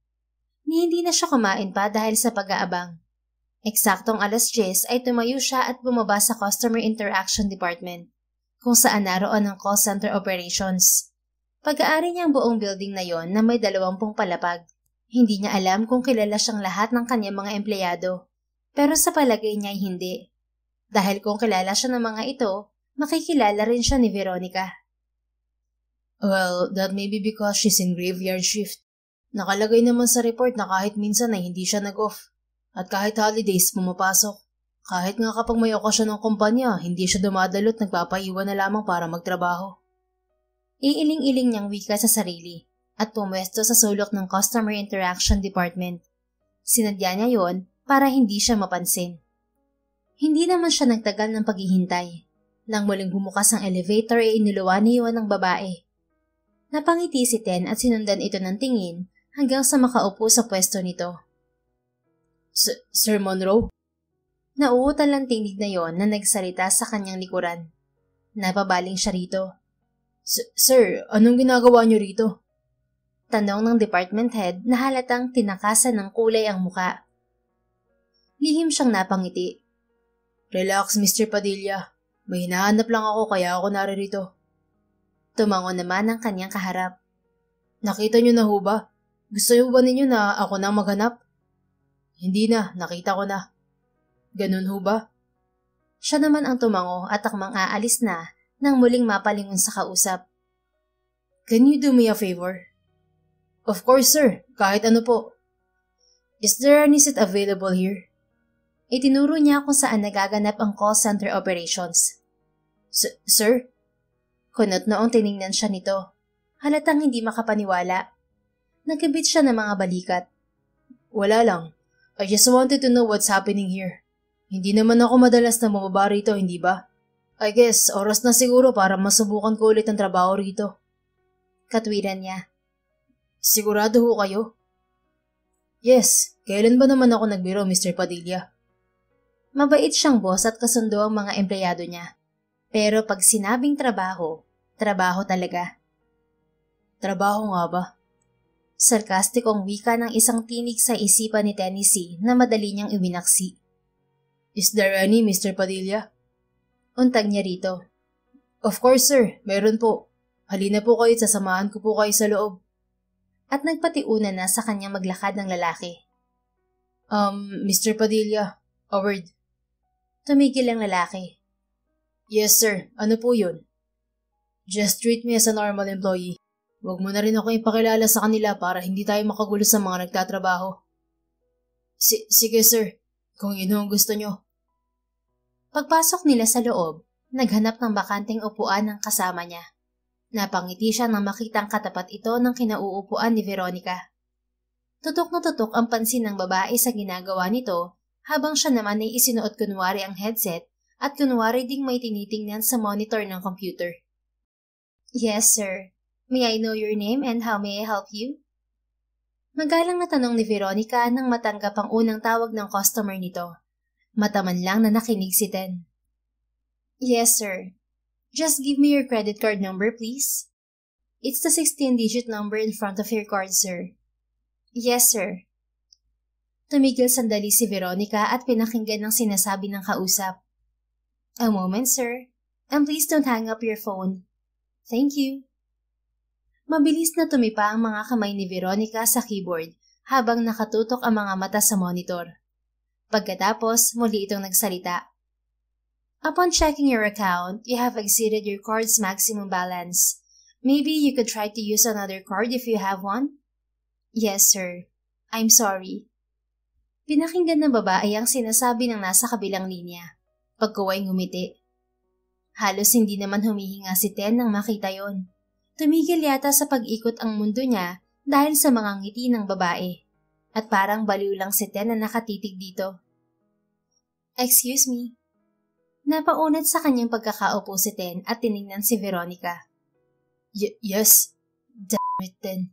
Hindi na siya kumain pa dahil sa pag-aabang. Eksaktong 10:00 ay tumayo siya at bumaba sa Customer Interaction Department, kung saan naroon ang call center operations. Pag-aari niya ang buong building na yon na may 20 palapag. Hindi niya alam kung kilala siyang lahat ng kanyang mga empleyado, pero sa palagay niya ay hindi. Dahil kung kilala siya ng mga ito, makikilala rin siya ni Veronica. Well, that may be because she's in graveyard shift. Nakalagay naman sa report na kahit minsan ay hindi siya nag-off. At kahit holidays pumapasok. Kahit nga kapag may okasyon ng kumpanya, hindi siya dumadalo't nagpapaiwan na lamang para magtrabaho. Iiling-iling niyang wika sa sarili at pumwesto sa sulok ng Customer Interaction Department. Sinadya niya yon para hindi siya mapansin. Hindi naman siya nagtagal ng paghihintay. Nang muling bumukas ang elevator ay inuluwan niya ng babae. Napangiti si Ten at sinundan ito ng tingin hanggang sa makaupo sa pwesto nito. Sir Monroe? Nauutal ang tinig na yon na nagsalita sa kanyang likuran. Napabaling siya rito. Sir, anong ginagawa niyo rito? Tanong ng department head na halatang tinakasan ng kulay ang muka. Lihim siyang napangiti. Relax, Mr. Padilla. May hinahanap lang ako kaya ako naririto. Tumango naman ang kanyang kaharap. Nakita niyo na ho ba? Gusto niyo ba ninyo na ako na maghanap? Hindi na, nakita ko na. Ganun ho ba? Siya naman ang tumango at akmang aalis na nang muling mapalingon sa kausap. Can you do me a favor? Of course, sir. Kahit ano po. Is there any seat available here? Itinuro niya kung saan nagaganap ang call center operations. Sir? Kunot noong tiningnan siya nito. Halatang hindi makapaniwala. Nagkabit siya ng mga balikat. Wala lang. I just wanted to know what's happening here. Hindi naman ako madalas na bumaba rito, hindi ba? I guess, oras na siguro para masubukan ko ulit ang trabaho rito. Katwiran niya. Sigurado ho kayo? Yes, kailan ba naman ako nagbiro, Mr. Padilla? Mabait siyang boss at kasundo ang mga empleyado niya. Pero pag sinabing trabaho, trabaho talaga. Trabaho nga ba? Sarkastikong wika ng isang tinig sa isipan ni Tennessee na madali niyang iwinaksi. Is there any, Mr. Padilla? Untag niya rito. Of course, sir. Meron po. Halina po kayo, sasamahan ko po kayo sa loob. At nagpatiuna na sa kanyang maglakad ng lalaki. Mr. Padilla, a word. Tumigil ang lalaki. Yes, sir. Ano po yun? Just treat me as a normal employee. Huwag mo na rin ako ipakilala sa kanila para hindi tayo makagulo sa mga nagtatrabaho. Sige, sir. Kung yun ang gusto nyo. Pagpasok nila sa loob, naghanap ng bakanteng upuan ng kasama niya. Napangiti siya nang makitang katapat ito ng kinauupuan ni Veronica. Tutok na tutok ang pansin ng babae sa ginagawa nito habang siya naman ay isinuot kunwari ang headset at kunwari ding may tinitingnan sa monitor ng computer. Yes, sir. May I know your name and how may I help you? Magalang na tanong ni Veronica nang matanggap ang unang tawag ng customer nito. Mataman lang na nakinig si Ten. Yes, sir. Just give me your credit card number, please. It's the 16-digit number in front of your card, sir. Yes, sir. Tumigil sandali si Veronica at pinakinggan ang sinasabi ng kausap. A moment, sir. And please don't hang up your phone. Thank you. Mabilis na tumipa ang mga kamay ni Veronica sa keyboard habang nakatutok ang mga mata sa monitor. Pagkatapos, muli itong nagsalita. Upon checking your account, you have exceeded your card's maximum balance. Maybe you could try to use another card if you have one? Yes, sir. I'm sorry. Pinakinggan ng babae ang sinasabi ng nasa kabilang linya. Pagkuway ngumiti. Halos hindi naman humihinga si Ten nang makita yon. Tumigil yata sa pag-ikot ang mundo niya dahil sa mga ngiti ng babae. At parang baliw lang si Ten na nakatitig dito. Excuse me. Napaunat sa kanyang pagkakaupo si Ten at tiningnan si Veronica. Yes. Damn it, Ten.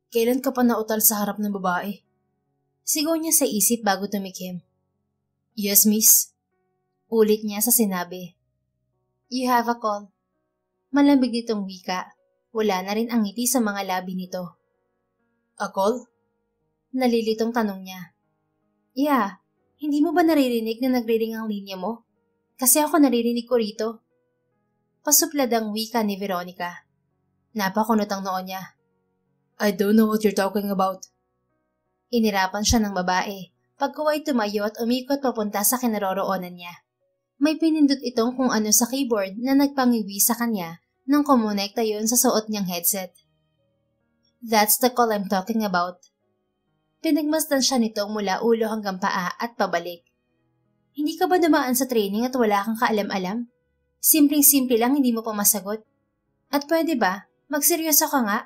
Kailan ka pa nautal sa harap ng babae? Sigaw niya sa isip bago tumikim. Yes, miss. Ulit niya sa sinabi. You have a call. Malambig nitong wika. Wala na rin ang ngiti sa mga labi nito. A call? Nalilitong tanong niya. Yeah, hindi mo ba naririnig na nagre-ring ang linya mo? Kasi ako naririnig ko rito. Pasuplad ang wika ni Veronica. Napakunot ang noo niya. I don't know what you're talking about. Inirapan siya ng babae. Pagkuway tumayo at umikot papunta sa kinaroroonan niya. May pinindot itong kung ano sa keyboard na nagpangiwi sa kanya nang kumonekta yon sa suot niyang headset. That's the call I'm talking about. Pinagmasdan siya nitong mula ulo hanggang paa at pabalik. Hindi ka ba dumaan sa training at wala kang kaalam-alam? Simpleng-simple lang hindi mo pa masagot. At pwede ba, magseryoso ka nga?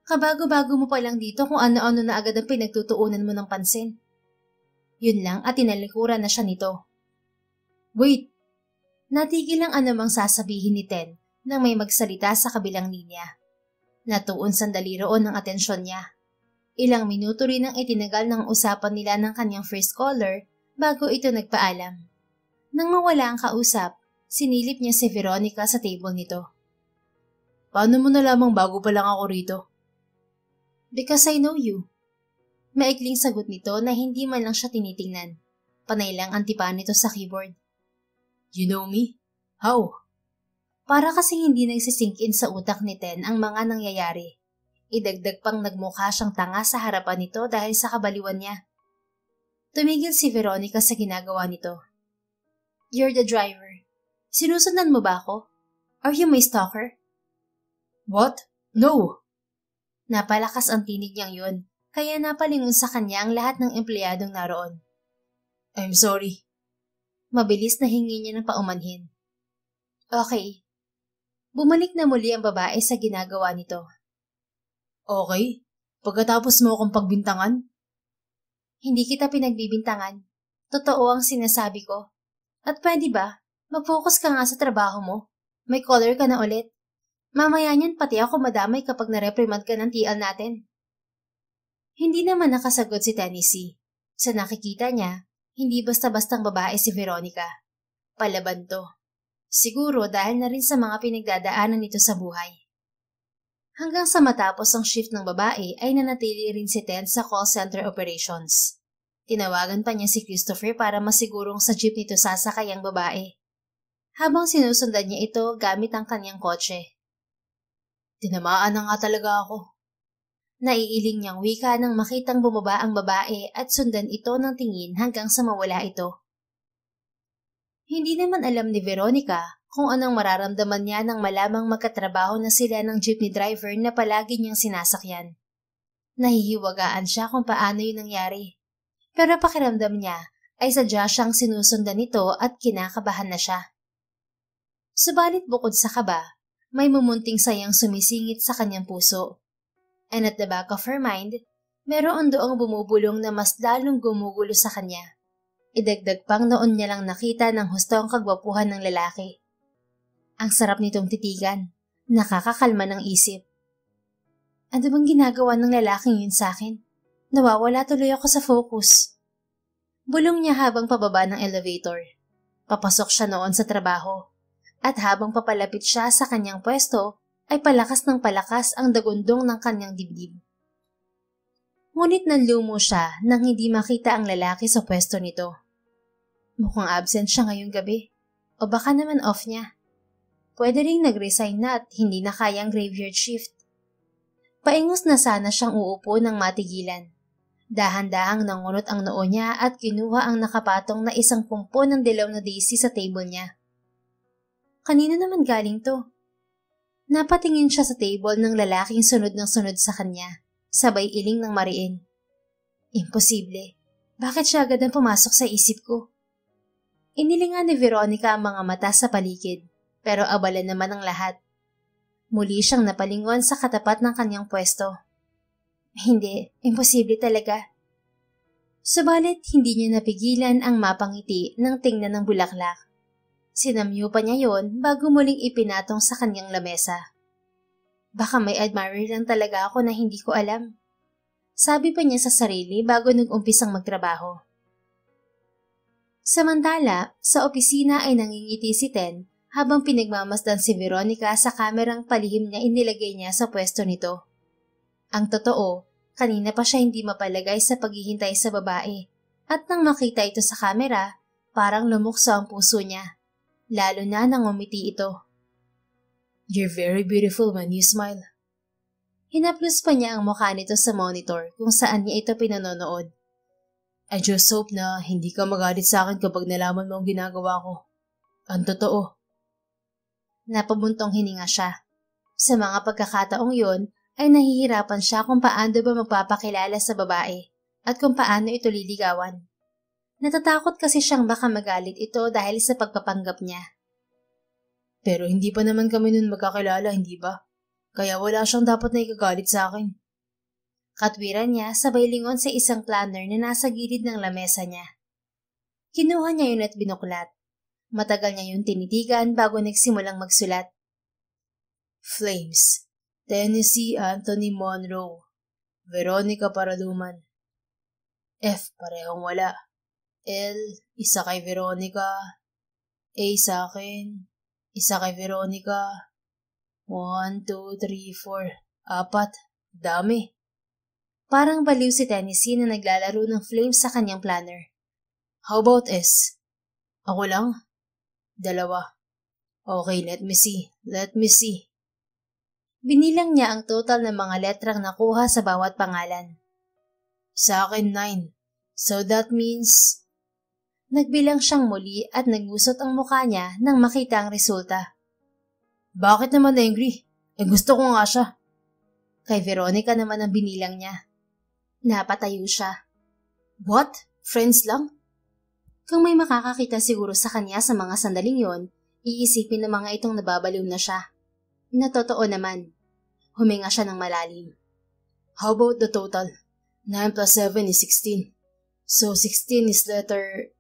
Kabago-bago mo pa lang dito kung ano-ano na agad ang pinagtutuunan mo ng pansin. Yun lang at tinalikuran na siya nito. Wait! Natigil ang anumang sasabihin ni Ten nang may magsalita sa kabilang linya. Natuon sandali roon ang atensyon niya. Ilang minuto rin ang itinagal ng usapan nila ng kanyang first caller bago ito nagpaalam. Nang mawala ang kausap, sinilip niya si Veronica sa table nito. Paano mo nalamang bago pa lang ako rito? Because I know you. Maikling sagot nito na hindi man lang siya tinitingnan. Panay lang ang tipa nito sa keyboard. You know me? How? Para kasing hindi nagsisink in sa utak ni Ten ang mga nangyayari. Idagdag pang nagmukha siyang tanga sa harapan nito dahil sa kabaliwan niya. Tumigil si Veronica sa ginagawa nito. You're the driver. Sinusundan mo ba ako? Are you my stalker? What? No! Napalakas ang tinig niyang yun, kaya napalingon sa kanya ang lahat ng empleyadong naroon. I'm sorry. Mabilis na hingi niya ng paumanhin. Okay. Bumalik na muli ang babae sa ginagawa nito. Okay? Pagkatapos mo akong pagbintangan? Hindi kita pinagbibintangan. Totoo ang sinasabi ko. At pwede ba, mag-focus ka nga sa trabaho mo. May color ka na ulit. Mamaya niyan pati ako madamay kapag na-reprimand ka ng TL natin. Hindi naman nakasagot si Tennessee. Sa nakikita niya, hindi basta-bastang babae si Veronica. Palaban to. Siguro dahil na rin sa mga pinagdadaanan nito sa buhay. Hanggang sa matapos ang shift ng babae ay nanatili rin si Ten sa call center operations. Tinawagan pa niya si Christopher para masigurong sa jeep nito sasakay ang babae. Habang sinusundan niya ito gamit ang kanyang kotse. Tinamaan na nga talaga ako. Naiiling niyang wika nang makitang bumaba ang babae at sundan ito ng tingin hanggang sa mawala ito. Hindi naman alam ni Veronica kung anong mararamdaman niya nang malamang magkatrabaho na sila ng jeepney driver na palagi niyang sinasakyan. Nahihiwagaan siya kung paano yun nangyari. Pero pakiramdam niya ay sadya siyang sinusundan nito at kinakabahan na siya. Subalit bukod sa kaba, may mumunting sayang sumisingit sa kanyang puso. And at the back of her mind, meron doong bumubulong na mas lalong gumugulo sa kanya. Idagdag pang noon niya lang nakita ng hustong kagwapuhan ng lalaki. Ang sarap nitong titigan, nakakakalma ng isip. Ano bang ginagawa ng lalaking yun sa akin? Nawawala tuloy ako sa focus. Bulong niya habang pababa ng elevator. Papasok siya noon sa trabaho. At habang papalapit siya sa kanyang pwesto, ay palakas ng palakas ang dagundong ng kanyang dibdib. Ngunit nanlumo siya nang hindi makita ang lalaki sa pwesto nito. Mukhang absent siya ngayong gabi. O baka naman off niya. Pwede ring nag-resign na at hindi na kayang graveyard shift. Paingos na sana siyang uupo ng matigilan. Dahan-dahang nangunot ang noo niya at kinuha ang nakapatong na isang pumpo ng dilaw na daisy sa table niya. Kanino naman galing to? Napatingin siya sa table ng lalaking sunod ng sunod sa kanya, sabay iling ng mariin. Imposible. Bakit siya agad ang pumasok sa isip ko? Inilingan ni Veronica ang mga mata sa paligid, pero abala naman ang lahat. Muli siyang napalingon sa katapat ng kanyang pwesto. Hindi, imposible talaga. Subalit hindi niya napigilan ang mapangiti ng tingnan ng bulaklak. Sinamyo pa niya yon bago muling ipinatong sa kanyang lamesa. Baka may admirer lang talaga ako na hindi ko alam. Sabi pa niya sa sarili bago nag-umpisang magtrabaho. Samantala, sa opisina ay nangingiti si Ten habang pinagmamasdan si Veronica sa kamerang palihim niya inilagay niya sa pwesto nito. Ang totoo, kanina pa siya hindi mapalagay sa paghihintay sa babae at nang makita ito sa kamera, parang lumukso ang puso niya. Lalo na nang umiti ito. You're very beautiful when you smile. Hinaplos pa niya ang mukha nito sa monitor kung saan niya ito pinanonood. I just hope na hindi ka magalit sa akin kapag nalaman mo ang ginagawa ko. Ang totoo. Napabuntong hininga siya. Sa mga pagkakataong yon ay nahihirapan siya kung paano ba magpapakilala sa babae at kung paano ito liligawan. Natatakot kasi siyang baka magalit ito dahil sa pagpapanggap niya. Pero hindi pa naman kami nun magkakilala, hindi ba? Kaya wala siyang dapat na ikagalit sa akin. Katwiran niya sabay lingon sa isang planner na nasa gilid ng lamesa niya. Kinuha niya yun at binuklat. Matagal niya yun tinitigan bago nagsimulang magsulat. Flames, Tennessee Anthony Monroe, Veronica Paraluman. F, parehong wala. L, isa kay Veronica. A sa akin, isa kay Veronica. 1, 2, 3, 4, 4. Dami. Parang baliw si Tennessee na naglalaro ng flames sa kanyang planner. How about S? Ako lang? 2. Okay, let me see. Binilang niya ang total ng mga letrang nakuha sa bawat pangalan. Sa akin 9. So that means... Nagbilang siyang muli at nagusot ang mukha niya nang makita ang resulta. Bakit naman angry? Gusto ko nga siya. Kay Veronica naman ang binilang niya. Napatayo siya. What? Friends lang? Kung may makakakita siguro sa kanya sa mga sandaling yon, iisipin ng mga itong nababaliw na siya. Na totoo naman. Huminga siya ng malalim. How about the total? 9 plus 7 is 16. So 16 is letter...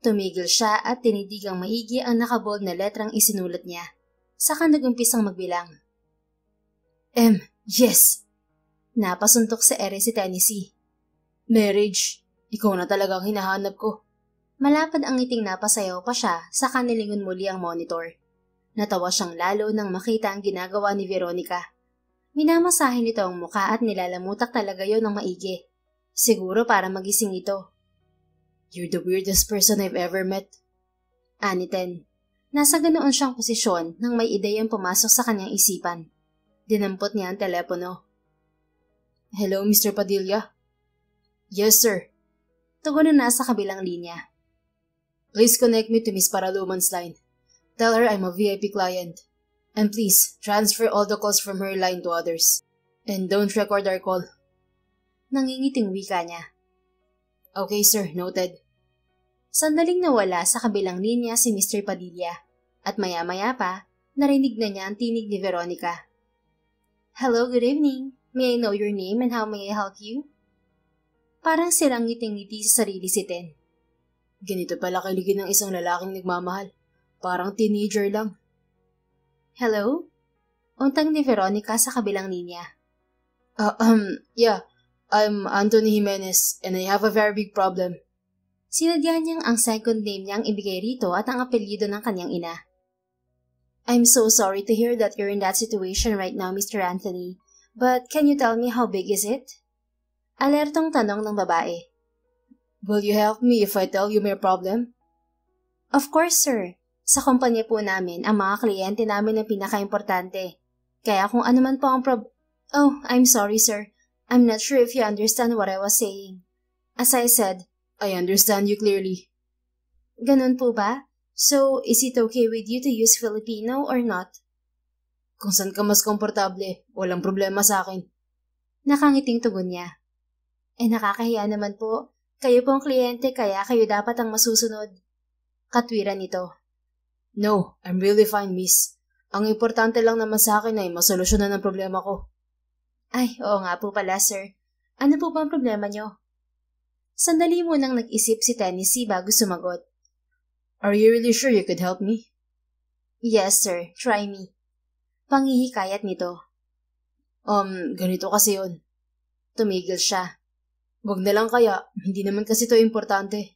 Tumigil siya at tinidigang maigi ang nakabold na letrang isinulat niya. Saka nagumpisang magbilang. M. Yes! Napasuntok sa ere si Tennessee. Marriage. Ikaw na talagang hinahanap ko. Malapad ang ngiting napasayaw pa siya, saka nilingon muli ang monitor. Natawa siyang lalo nang makita ang ginagawa ni Veronica. Minamasahin nito ang muka at nilalamutak talaga yon ng maigi. Siguro para magising ito. You're the weirdest person I've ever met. Ani Ten. Nasa ganoon siyang posisyon nang may ideyang pumasok sa kanyang isipan. Dinampot niya ang telepono. Hello, Mr. Padilla? Yes, sir. Tugon na nasa kabilang linya. Please connect me to Miss Paraluman's line. Tell her I'm a VIP client. And please, transfer all the calls from her line to others. And don't record our call. Nangingiting wika niya. Okay, sir. Noted. Sandaling nawala sa kabilang linya si Mr. Padilla. At maya-maya pa, narinig na niya ang tinig ni Veronica. Hello, good evening. May I know your name and how may I help you? Parang silang ngiting-ngiti sa sarili si Ten. Ganito pala kiligin ng isang lalaking nagmamahal. Parang teenager lang. Hello? Untang ni Veronica sa kabilang linya. Yeah. I'm Anthony Jimenez and I have a very big problem. Sinadya niyang ang second name niyang ibigay rito at ang apelyido ng kanyang ina. I'm so sorry to hear that you're in that situation right now, Mr. Anthony. But can you tell me how big is it? Alertong tanong ng babae. Will you help me if I tell you my problem? Of course, sir. Sa kumpanya po namin, ang mga kliyente namin ang pinaka-importante. Kaya kung ano man po ang Oh, I'm sorry, sir. I'm not sure if you understand what I was saying. As I said, I understand you clearly. Ganun po ba? So, is it okay with you to use Filipino or not? Kung saan ka mas komportable, walang problema sa akin. Nakangiting tugon niya. Nakakahiya naman po. Kayo po ang kliyente kaya kayo dapat ang masusunod. Katwiran nito. No, I'm really fine, miss. Ang importante lang naman sa akin ay masolusyonan ang problema ko. Ay, oo nga po pala, sir. Ano po ba ang problema niyo? Sandali mo nang nag-isip si Tennessee bago sumagot. Are you really sure you could help me? Yes, sir. Try me. Panghihikayat nito. Ganito kasi yun. Tumigil siya. Wag na lang kaya, hindi naman kasi to importante.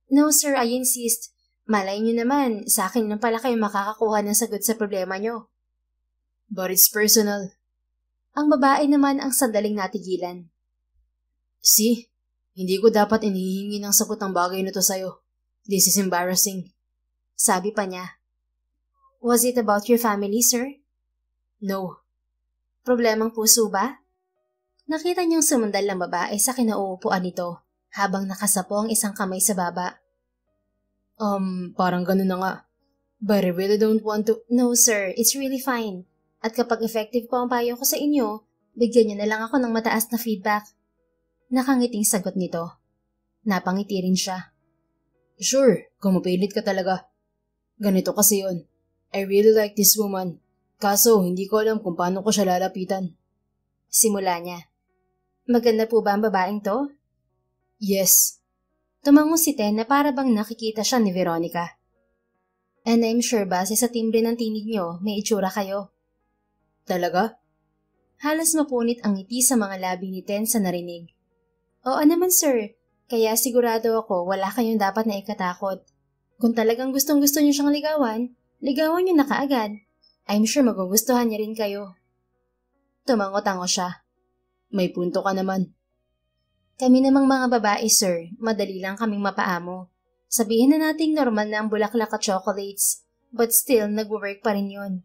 No, sir, I insist. Malay niyo naman, sa akin lang pala kayo makakakuha ng sagot sa problema niyo. But it's personal. Ang babae naman ang sandaling natigilan. See? Hindi ko dapat inihingi ng sagot ang bagay na to sa'yo. This is embarrassing. Sabi pa niya. Was it about your family, sir? No. Problemang puso ba? Nakita niyang sumundal ng babae sa kinauupuan nito habang nakasapo ang isang kamay sa baba. Parang ganun na nga. But I really don't want to... No, sir. It's really fine. At kapag effective po ang payo ko sa inyo, bigyan niyo na lang ako ng mataas na feedback. Nakangiting sagot nito. Napangiti rin siya. Sure, kung mapilit ka talaga. Ganito kasi yun. I really like this woman. Kaso, hindi ko alam kung paano ko siya lalapitan. Simula niya. Maganda po ba ang babaeng to? Yes. Tumango si Ten na para bang nakikita siya ni Veronica. And I'm sure base sa timbre ng tinig niyo, may itsura kayo. Talaga? Halos mapunit ang ngiti sa mga labi ni Ten sa narinig. Oo naman, sir. Kaya sigurado ako wala kayong dapat na ikatakot. Kung talagang gustong-gusto niyo siyang ligawan niyo na kaagad. I'm sure magugustuhan niya rin kayo. Tumango-tango siya. May punto ka naman. Kami namang mga babae, sir, madali lang kaming mapaamo. Sabihin na nating normal na ang bulaklak at chocolates. But still, nagwo-work pa rin yun.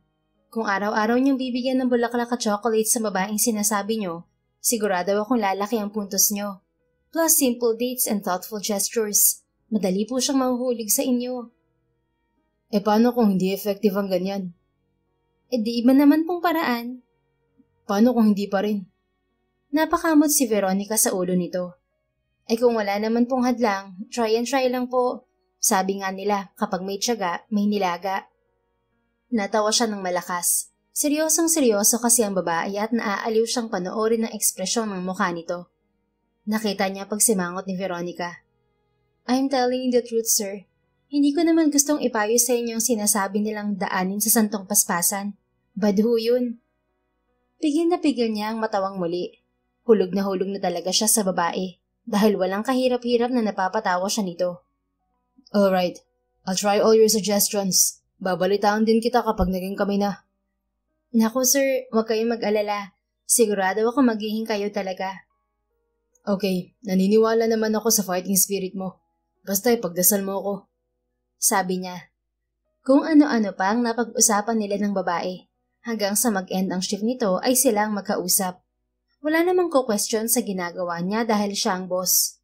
Kung araw-araw niyong bibigyan ng bulaklak at chocolate sa babaeng sinasabi niyo, sigurado akong lalaki ang puntos niyo. Plus simple dates and thoughtful gestures. Madali po siyang mahuhulig sa inyo. Paano kung hindi effective ang ganyan? Di iba naman pong paraan. Paano kung hindi pa rin? Napakamot si Veronica sa ulo nito. Kung wala naman pong hadlang, try and try lang po. Sabi nga nila, kapag may tiyaga, may nilaga. Natawa siya ng malakas. Seryosong-seryoso kasi ang babae at naaaliw siyang panoorin ng ekspresyon ng mukha nito. Nakita niya pagsimangot ni Veronica. I'm telling you the truth, sir. Hindi ko naman gustong ipayo sa inyo ang sinasabi nilang daanin sa santong paspasan. Badho yun. Pigil na pigil niya ang matawang muli. Hulog na talaga siya sa babae dahil walang kahirap-hirap na napapatawa siya nito. Alright, I'll try all your suggestions. Babalitaan din kita kapag naging kami na. Naku sir, huwag kayong mag-alala. Sigurado ako magiging kayo talaga. Okay, naniniwala naman ako sa fighting spirit mo. Basta ipagdasal mo ako. Sabi niya. Kung ano-ano pa ang napag-usapan nila ng babae. Hanggang sa mag-end ang shift nito ay silang magkausap. Wala namang ko-question sa ginagawa niya dahil siya ang boss.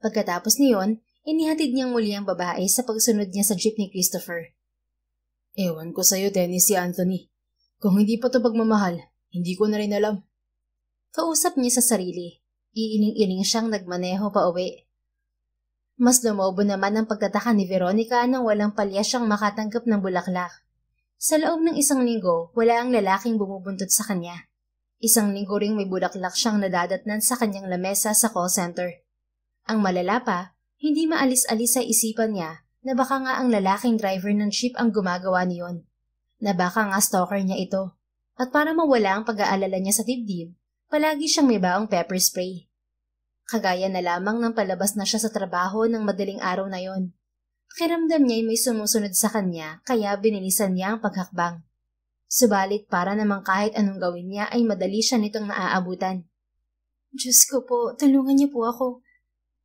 Pagkatapos niyon, inihatid niyang muli ang babae sa pagsunod niya sa jeep ni Christopher. Ewan ko sa'yo, Dennis, si Anthony. Kung hindi pa to pagmamahal, hindi ko na rin alam. Kausap niya sa sarili. Iiling-iling siyang nagmaneho pa uwi. Mas lumobo naman ang pagtataka ni Veronica nang walang palya siyang makatanggap ng bulaklak. Sa loob ng 1 linggo, wala ang lalaking bumubuntot sa kanya. 1 linggo ring may bulaklak siyang nadadatnan sa kanyang lamesa sa call center. Ang malala pa, hindi maalis-alis sa isipan niya na baka nga ang lalaking driver ng jeep ang gumagawa niyon. Na baka nga stalker niya ito. At para mawala ang pag-aalala niya sa dibdib, palagi siyang may baong pepper spray. Kagaya na lamang ng palabas na siya sa trabaho ng madaling araw na yon. Pakiramdam niya ay may sumusunod sa kanya kaya binilisan niya ang paghakbang. Subalit para namang kahit anong gawin niya ay madali siya nitong naaabutan. Diyos ko po, tulungan niyo po ako.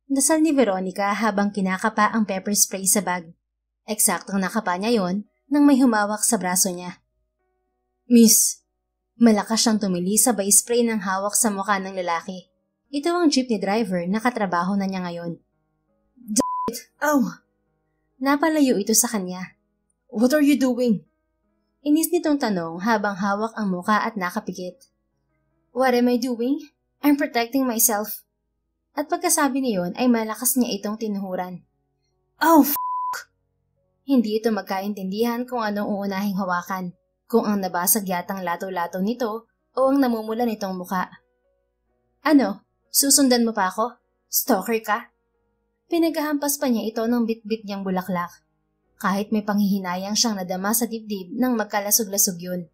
Dasal ni Veronica habang kinakapa ang pepper spray sa bag. Eksaktong nakapa niya yon nang may humawak sa braso niya. Miss! Malakas siyang tumili sabay spray ng hawak sa mukha ng lalaki. Ito ang jeepney driver na katrabaho na niya ngayon. D***it! Ow! Napalayo ito sa kanya. What are you doing? Inis nitong tanong habang hawak ang mukha at nakapikit. What am I doing? I'm protecting myself. At pagkasabi niyon ay malakas niya itong tinuhuran. Oh, Hindi ito magkaintindihan kung anong uunahing hawakan, kung ang nabasag yatang lato-lato nito o ang namumula nitong muka. Ano? Susundan mo pa ako? Stalker ka? Pinaghahampas pa niya ito ng bit-bit niyang bulaklak. Kahit may panghihinayang siyang nadama sa dibdib nang magkalasog-lasog yun.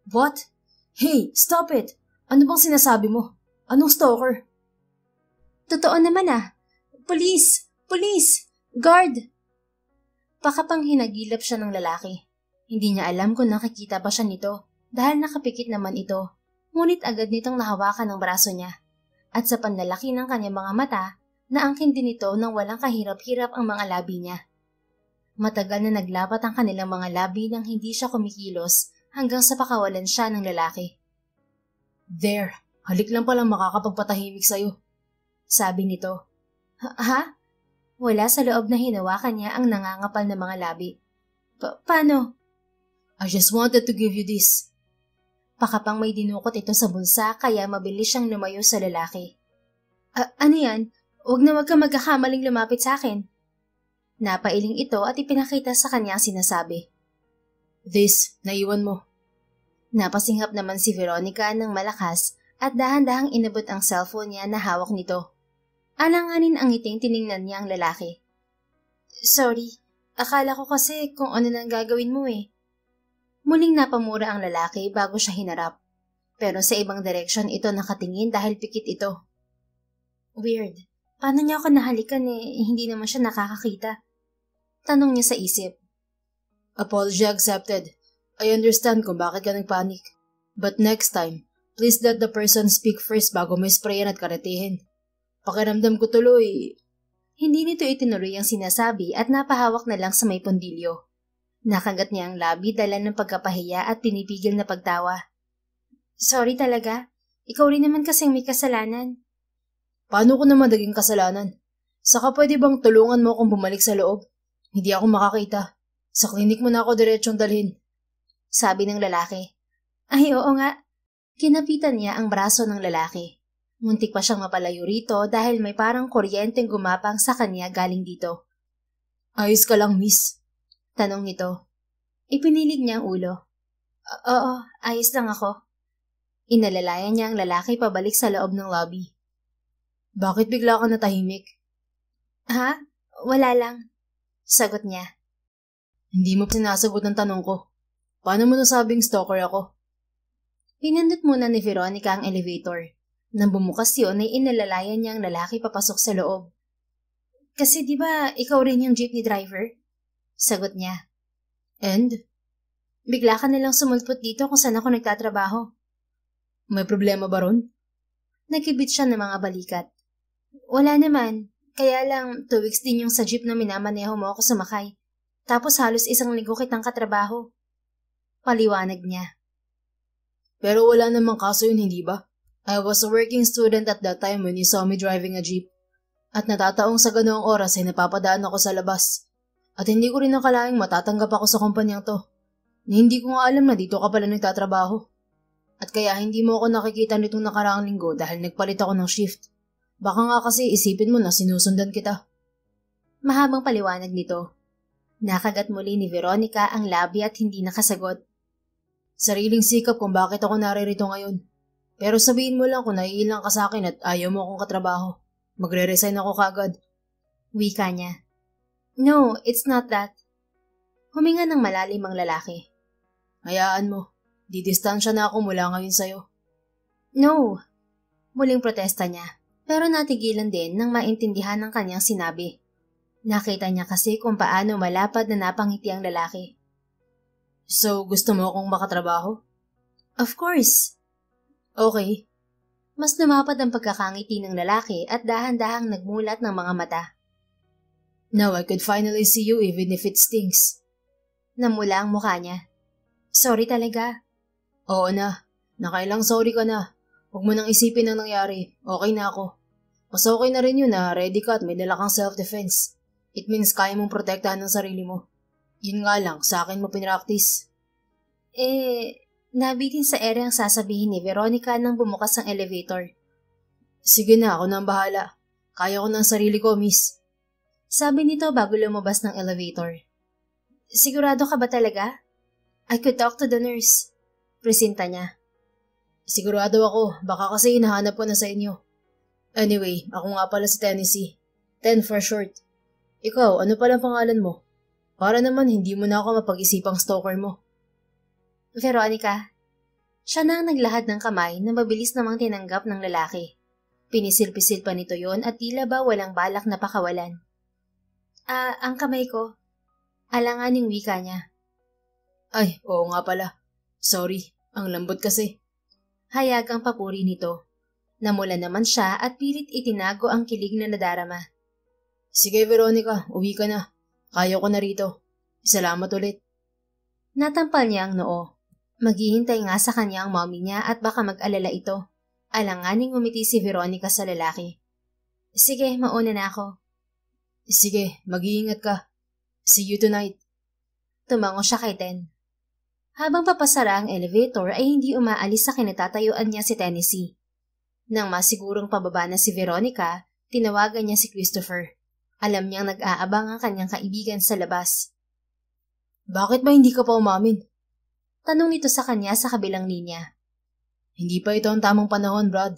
What? Hey, stop it! Ano bang sinasabi mo? Anong stalker? Totoo naman ah. Police! Police! Guard! Pakapang hinagilap siya ng lalaki. Hindi niya alam kung nakikita ba siya nito dahil nakapikit naman ito. Ngunit agad nitong nahawakan ng braso niya. At sa panlalaki ng kanyang mga mata, naangkin din ito nang walang kahirap-hirap ang mga labi niya. Matagal na naglapat ang kanilang mga labi nang hindi siya kumikilos hanggang sa pakawalan siya ng lalaki. There, halik lang palang makakapagpatahimik sa'yo. Sabi nito. Ha? Wala sa loob na hinawakan niya ang nangangapal na mga labi. Paano? I just wanted to give you this. Pakapang may dinukot ito sa bulsa kaya mabilis siyang lumayo sa lalaki. Ano yan? Huwag na wag ka magkakamaling lumapit sa akin. Napailing ito at ipinakita sa kanya ang sinasabi. This, naiwan mo. Napasinghap naman si Veronica ng malakas at dahan-dahang inabot ang cellphone niya na hawak nito. Alanganin ang ngiting tiningnan niya ang lalaki. Sorry, akala ko kasi kung ano nang gagawin mo eh. Muling napamura ang lalaki bago siya hinarap. Pero sa ibang direksyon ito nakatingin dahil pikit ito. Weird. Paano niya ako nahalikan hindi naman siya nakakakita? Tanong niya sa isip. Apology accepted. I understand kung bakit ka nagpanik. But next time, please let the person speak first bago mo sprayan at karetihin. Pakiramdam ko tuloy. Hindi nito itinuloy ang sinasabi at napahawak na lang sa may pundilyo. Nakagat niya ang labi dala ng pagkapahiya at pinipigil na pagtawa. Sorry talaga. Ikaw rin naman kasing may kasalanan. Paano ko naman naging kasalanan? Saka pwede bang tulungan mo akong bumalik sa loob? Hindi ako makakita. Sa klinik mo na ako diretsong dalhin. Sabi ng lalaki. Ay oo nga. Kinapitan niya ang braso ng lalaki. Muntik pa siyang mapalayo rito dahil may parang kuryenteng gumapang sa kanya galing dito. Ayos ka lang, miss? Tanong nito. Ipinilig niya ang ulo. Oo, ayos lang ako. Inalalayan niya ang lalaki pabalik sa loob ng lobby. Bakit bigla ka natahimik? Ha? Wala lang. Sagot niya. Hindi mo sinasagot ang tanong ko. Paano mo nasabing stalker ako? Pinindot muna ni Veronica ang elevator. Nang bumukas yun ay inalalayan niya ang lalaki papasok sa loob. Kasi di ba ikaw rin yung jeepney driver? Sagot niya. And? Bigla ka nilang sumulpot dito kung saan ako nagtatrabaho. May problema ba ron? Nagkibit siya ng mga balikat. Wala naman. Kaya lang 2 weeks din yung sa jeep na minamaneho mo ako sumakay. Tapos halos 1 linggo kitang katrabaho. Paliwanag niya. Pero wala namang kaso yun, hindi ba? I was a working student at that time when you saw me driving a jeep. At natataong sa ganoong oras ay napapadaan ako sa labas. At hindi ko rin nakalaing matatanggap ako sa kumpanyang to. Hindi ko nga alam na dito ka pala nagtatrabaho. At kaya hindi mo ako nakikita nitong nakaraang linggo dahil nagpalit ako ng shift. Baka nga kasi isipin mo na sinusundan kita. Mahabang paliwanag nito. Nakagat muli ni Veronica ang labi at hindi nakasagot. Sariling sikap kung bakit ako naririto ngayon. Pero sabihin mo lang kung naiilang ka sa akin at ayaw mo akong katrabaho. Magre-resign ako kagad. Wika niya. No, it's not that. Huminga ng malalim ang lalaki. Hayaan mo. Didistansya na ako mula ngayon sa'yo. No. Muling protesta niya. Pero natigilan din nang maintindihan ng kanyang sinabi. Nakita niya kasi kung paano malapad na napangiti ang lalaki. So, gusto mo akong makatrabaho? Of course. Okay. Mas lumapad ang pagkakangiti ng lalaki at dahan-dahang nagmulat ng mga mata. Now I could finally see you even if it stings. Namula ang mukha niya. Sorry talaga. Oo na. Nakailang sorry ka na. Huwag mo nang isipin ang nangyari. Okay na ako. Mas okay na rin yun na ready ka at may dala kang self-defense. It means kaya mong protektahan ng sarili mo. Yun nga lang, sa akin mo pinractice. Nabitin sa ere ang sasabihin ni Veronica nang bumukas ang elevator. Sige na, ako na ang bahala. Kaya ko ng sarili ko, miss. Sabi nito bago lumabas ng elevator. Sigurado ka ba talaga? I could talk to the nurse. Presinta niya. Sigurado ako, baka kasi hinahanap ko na sa inyo. Anyway, ako nga pala si Tennessee. 10 for short. Ikaw, ano palang pangalan mo? Para naman hindi mo na ako mapag-isipang stalker mo. Veronica. Siya na ang naglahad ng kamay na mabilis namang tinanggap ng lalaki. Pinisil-pisil pa nito yon at tila ba walang balak na pakawalan. Ang kamay ko. Alanganing wika niya. Ay, oo nga pala. Sorry, ang lambot kasi. Hayagang papuri nito. Namula naman siya at pilit itinago ang kilig na nadarama. Sige Veronica, uwi ka na. Kaya ko na rito. Salamat ulit. Natampal niya ang noo. Maghihintay nga sa kanya ang mommy niya at baka mag-alala ito. Alanganing umiti si Veronica sa lalaki. Sige, mauna na ako. Sige, mag-iingat ka. See you tonight. Tumango siya kay Ten. Habang papasara ang elevator ay hindi umaalis sa kinatatayuan niya si Tennessee. Nang masigurong pababa na si Veronica, tinawagan niya si Christopher. Alam niyang nag-aabang ang kanyang kaibigan sa labas. Bakit ba hindi ka pa umamin? Tanong nito sa kanya sa kabilang linya. Hindi pa ito ang tamang panahon, Brad.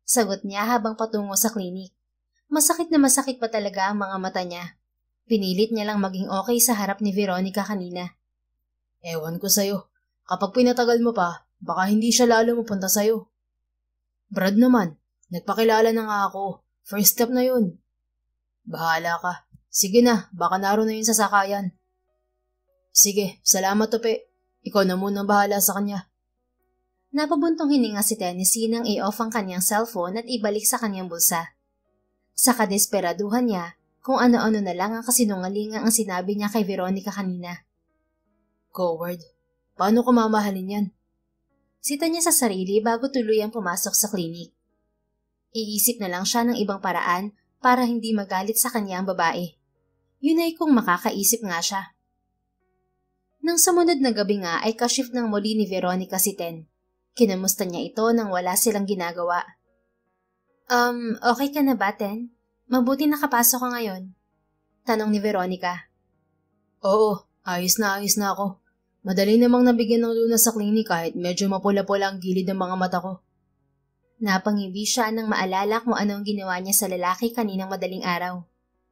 Sagot niya habang patungo sa klinik. Masakit na masakit pa talaga ang mga mata niya. Pinilit niya lang maging okay sa harap ni Veronica kanina. Ewan ko sa'yo. Kapag pinatagal mo pa, baka hindi siya lalo mapunta sa'yo. Brad naman, nagpakilala na nga ako. First step na yun. Bahala ka. Sige na, baka naroon na yun sa sakayan. Sige, salamat Tope. Ikaw na munang bahala sa kanya. Napabuntong hininga si Tennessee nang i-off ang kanyang cellphone at ibalik sa kanyang bulsa. Sa kadesperaduhan niya, kung ano-ano na lang ang kasinungalingan ang sinabi niya kay Veronica kanina. Coward. Paano ko mamahalin yan? Sita niya sa sarili bago tuluyang pumasok sa klinik. Iisip na lang siya ng ibang paraan para hindi magalit sa kanya ang babae. Yun ay kung makakaisip nga siya. Nang sumunod na gabi nga ay kashift ng muli ni Veronica si Ten. Kinamusta niya ito nang wala silang ginagawa. Okay ka na ba, Ten? Mabuti nakapasok ka ngayon. Tanong ni Veronica. Oo, ayos na ako. Madali namang nabigyan ng lunas sa klinik kahit medyo mapula-pula ang gilid ng mga mata ko. Napangibi siya nang maalala kung anong ginawa niya sa lalaki kaninang madaling araw.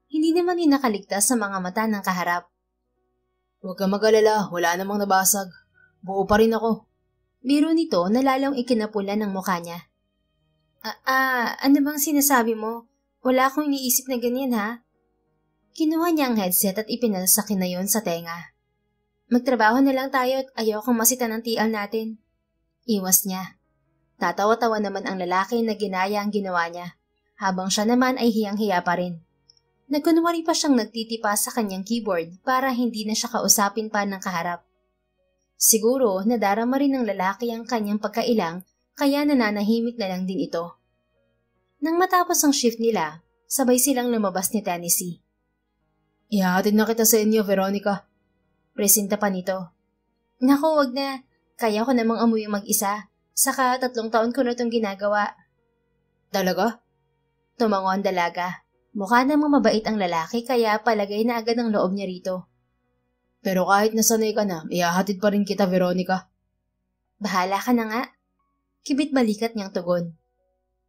Hindi naman niya nakaligtas sa mga mata ng kaharap. Huwag ka mag-alala, wala namang nabasag. Buo pa rin ako. Biro nito na lalong ikinapula ng mukha niya. Ano bang sinasabi mo? Wala akong iniisip na ganyan ha? Kinuha niya ang headset at ipinalsakin na yon sa tenga. Magtrabaho na lang tayo at ayokong masita ng tial natin. Iwas niya. Tatawa-tawa naman ang lalaki na ginaya ang ginawa niya, habang siya naman ay hiyang-hiya pa rin. Nagkunwari pa siyang nagtitipa sa kanyang keyboard para hindi na siya kausapin pa ng kaharap. Siguro nadarama rin ng lalaki ang kanyang pagkailang kaya nananahimik na lang din ito. Nang matapos ang shift nila, sabay silang lumabas ni Tennessee. Ihahatid na kita sa inyo, Veronica. Presenta pa nito. Naku, wag na. Kaya ko namang amuy mag-isa. Saka 3 taon ko na itong ginagawa. Talaga? Tumango ang dalaga. Mukha namang mabait ang lalaki kaya palagay na agad ang loob niya rito. Pero kahit nasanay ka na, ihahatid pa rin kita, Veronica. Bahala ka na nga. Kibit balikat niyang tugon.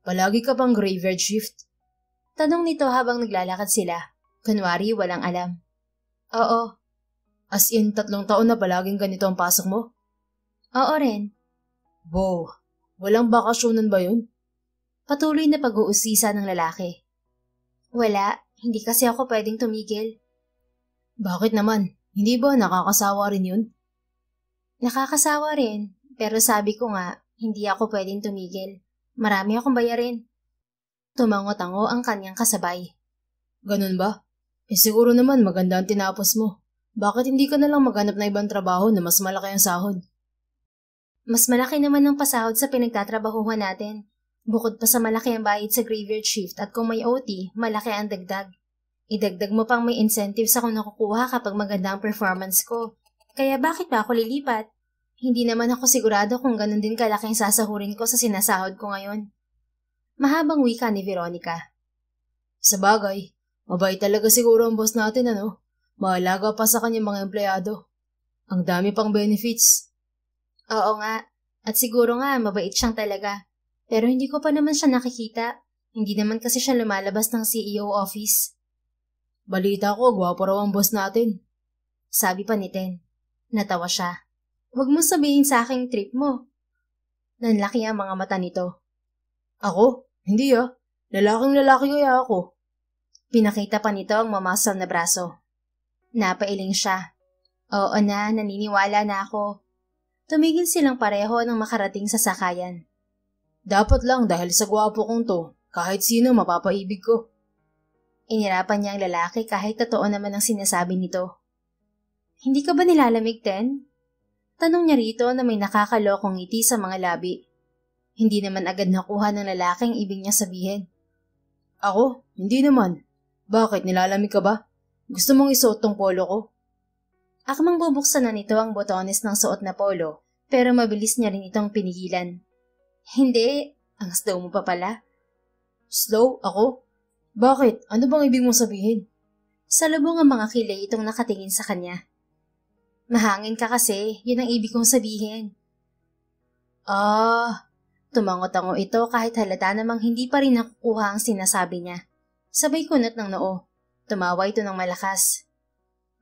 Palagi ka bang graveyard shift? Tanong nito habang naglalakad sila. Kunwari walang alam. Oo. As in, 3 taon na palaging ganito ang pasok mo? Oo rin. Wow, walang bakasyonan ba yun? Patuloy na pag-uusisa ng lalaki. Wala, hindi kasi ako pwedeng tumigil. Bakit naman? Hindi ba nakakasawa rin yun? Nakakasawa rin, pero sabi ko nga, hindi ako pwedeng tumigil. Marami akong bayarin. Tumango-tango ang kanyang kasabay. Ganun ba? Siguro naman maganda ang tinapos mo. Bakit hindi ka na lang maghanap na ibang trabaho na mas malaki ang sahod? Mas malaki naman ang pasahod sa pinagtatrabahuhan natin. Bukod pa sa malaki ang bayad sa graveyard shift at kung may OT, malaki ang dagdag. Idagdag mo pang may incentives akong nakukuha kapag maganda ang performance ko. Kaya bakit pa ako lilipat? Hindi naman ako sigurado kung ganun din kalaki ang sasahurin ko sa sinasahod ko ngayon. Mahabang wika ni Veronica. Sabagay, mabait talaga siguro ang boss natin ano? Maalaga pa sa kanyang mga empleyado. Ang dami pang benefits. Oo nga, at siguro nga mabait siyang talaga. Pero hindi ko pa naman siya nakikita. Hindi naman kasi siya lumalabas ng CEO office. Balita ko, gwapo raw ang boss natin. Sabi pa ni Ten. Natawa siya. Huwag mo sabihin sa aking trip mo. Nanlaki ang mga mata nito. Ako? Hindi ah. Lalaking-lalaki kaya ako. Pinakita pa nito ang mamasal na braso. Napailing siya. Oo na, naniniwala na ako. Tumigil silang pareho nang makarating sa sakayan. Dapat lang dahil sa gwapo kong to, kahit sino mapapaibig ko. Inirapan niya ang lalaki kahit totoo naman ang sinasabi nito. Hindi ka ba nilalamig, Ten? Tanong niya rito na may nakakalokong ngiti sa mga labi. Hindi naman agad nakuha ng lalaki ang ibig niya sabihin. Ako? Hindi naman. Bakit, nilalamig ka ba? Gusto mong isuot tong polo ko? Akmang bubuksan na nito ang botones ng suot na polo, pero mabilis niya rin itong pinigilan. Hindi, ang slow mo pa pala. Slow? Ako? Bakit? Ano bang ibig mong sabihin? Salubong ang mga kilay itong nakatingin sa kanya. Mahangin ka kasi, yun ang ibig kong sabihin. Tumango-tango ito kahit halata namang hindi pa rin nakukuha ang sinasabi niya. Sabay kunot ng noo. Tumawa ito ng malakas.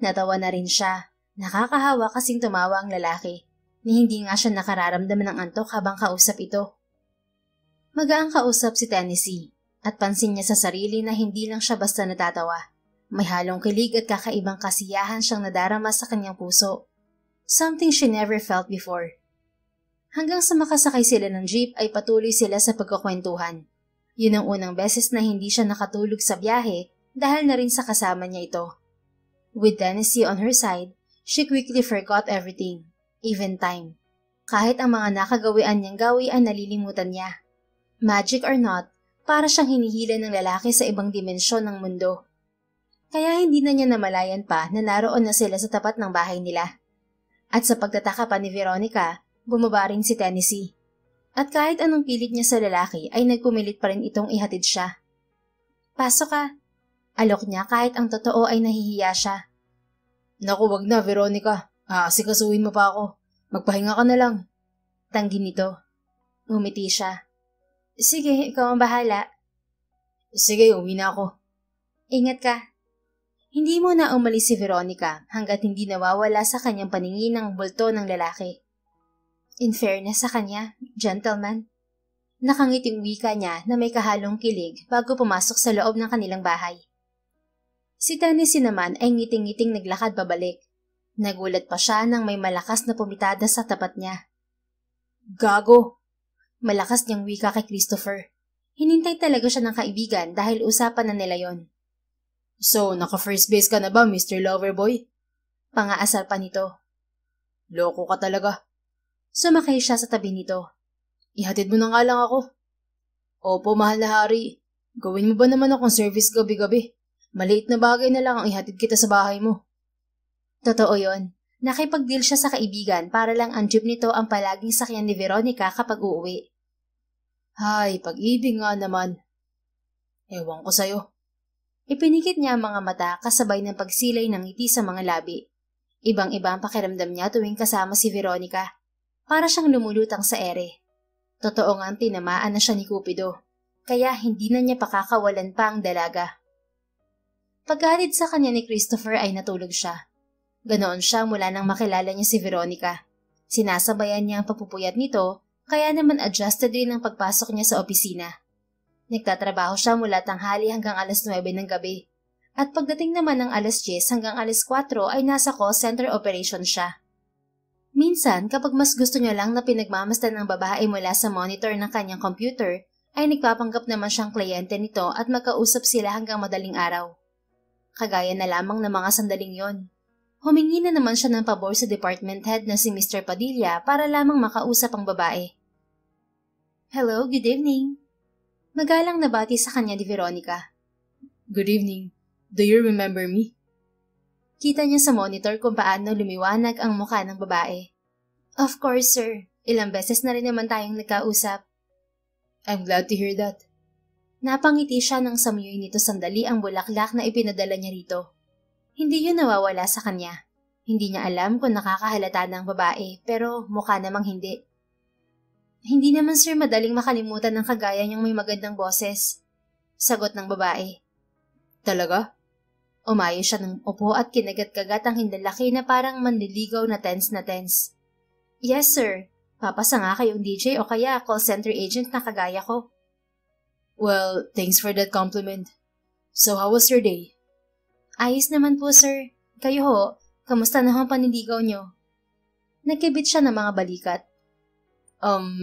Natawa na rin siya. Nakakahawa kasing tumawa ang lalaki, ni hindi nga siya nakararamdaman ng antok habang kausap ito. Magaang kausap si Tennessee, at pansin niya sa sarili na hindi lang siya basta natatawa. May halong kilig at kakaibang kasiyahan siyang nadarama sa kanyang puso. Something she never felt before. Hanggang sa makasakay sila ng jeep ay patuloy sila sa pagkakwentuhan. Yun ang unang beses na hindi siya nakatulog sa biyahe dahil na rin sa kasama niya ito. With Tennessee on her side, She quickly forgot everything, even time. Kahit ang mga nakagawian niyang gawian nalilimutan niya. Magic or not, para siyang hinihila ng lalaki sa ibang dimensyon ng mundo. Kaya hindi na niya namalayan pa na naroon na sila sa tapat ng bahay nila. At sa pagtataka pa ni Veronica, bumaba rin si Tennessee. At kahit anong pilit niya sa lalaki ay nagpumilit pa rin itong ihatid siya. Pasok ka. Alok niya kahit ang totoo ay nahihiya siya. Naku, wag na, Veronica. Aasikasuhin mo pa ako. Magpahinga ka na lang. Tanggi nito. Ngumiti siya. Sige, ikaw ang bahala. Sige, uwi na ako. Ingat ka. Hindi mo na umalis si Veronica hanggat hindi nawawala sa kanyang paningin ang bulto ng lalaki. In fairness sa kanya, gentleman. Nakangiting wika niya na may kahalong kilig bago pumasok sa loob ng kanilang bahay. Si Tennessee naman ay ngiting-ngiting naglakad pabalik. Nagulat pa siya nang may malakas na pumitada sa tapat niya. Gago! Malakas niyang wika kay Christopher. Hinintay talaga siya ng kaibigan dahil usapan na nila yon. So, naka-first base ka na ba, Mr. Loverboy? Pangaasar pa nito. Loko ka talaga. Sumakay siya sa tabi nito. Ihatid mo na nga lang ako. Opo, mahal na hari. Gawin mo ba naman akong service gabi-gabi? Maliit na bagay na lang ang ihatid kita sa bahay mo. Totoo yon. Nakipag-deal siya sa kaibigan para lang ang jeep nito ang palaging sakyan ni Veronica kapag uuwi. Hay, pag-ibig nga naman. Ewan ko sa'yo. Ipinikit niya ang mga mata kasabay ng pagsilay ng ngiti sa mga labi. Ibang-iba ang pakiramdam niya tuwing kasama si Veronica. Para siyang lumulutang sa ere. Totoo nga tinamaan na siya ni Cupido. Kaya hindi na niya pakakawalan pa ang dalaga. Pagkahalid sa kanya ni Christopher ay natulog siya. Ganoon siya mula nang makilala niya si Veronica. Sinasabayan niya ang pagpupuyat nito, kaya naman adjusted rin ang pagpasok niya sa opisina. Nagtatrabaho siya mula tanghali hanggang alas 9 ng gabi. At pagdating naman ng alas 10 hanggang alas 4 ay nasa call center operation siya. Minsan, kapag mas gusto niya lang na pinagmamasdan ng babae mula sa monitor ng kanyang computer, ay nagpapanggap naman siyang kliyente nito at magkausap sila hanggang madaling araw. Kagaya na lamang ng mga sandaling yon. Humingi na naman siya ng pabor sa department head na si Mr. Padilla para lamang makausap ang babae. Hello, good evening. Magalang nabati sa kanya ni Veronica. Good evening. Do you remember me? Kita niya sa monitor kung paano lumiwanag ang mukha ng babae. Of course, sir. Ilang beses na rin naman tayong nagkausap. I'm glad to hear that. Napangiti siya nang samuyoy nito sandali ang bulaklak na ipinadala niya rito. Hindi yun nawawala sa kanya. Hindi niya alam kung nakakahalata ng babae, pero mukha namang hindi. Hindi naman sir madaling makalimutan ng kagaya niyang may magandang boses. Sagot ng babae. Talaga? Umayo siya ng upo at kinagat-kagat ang hindalaki na parang manliligaw na tense na tense. Yes sir, papasa nga kayong DJ o kaya call center agent na kagaya ko. Well, thanks for that compliment. So how was your day? Ayos naman po sir. Kayo ho, kamusta na ang panliligaw niyo? Nagkibit siya ng mga balikat.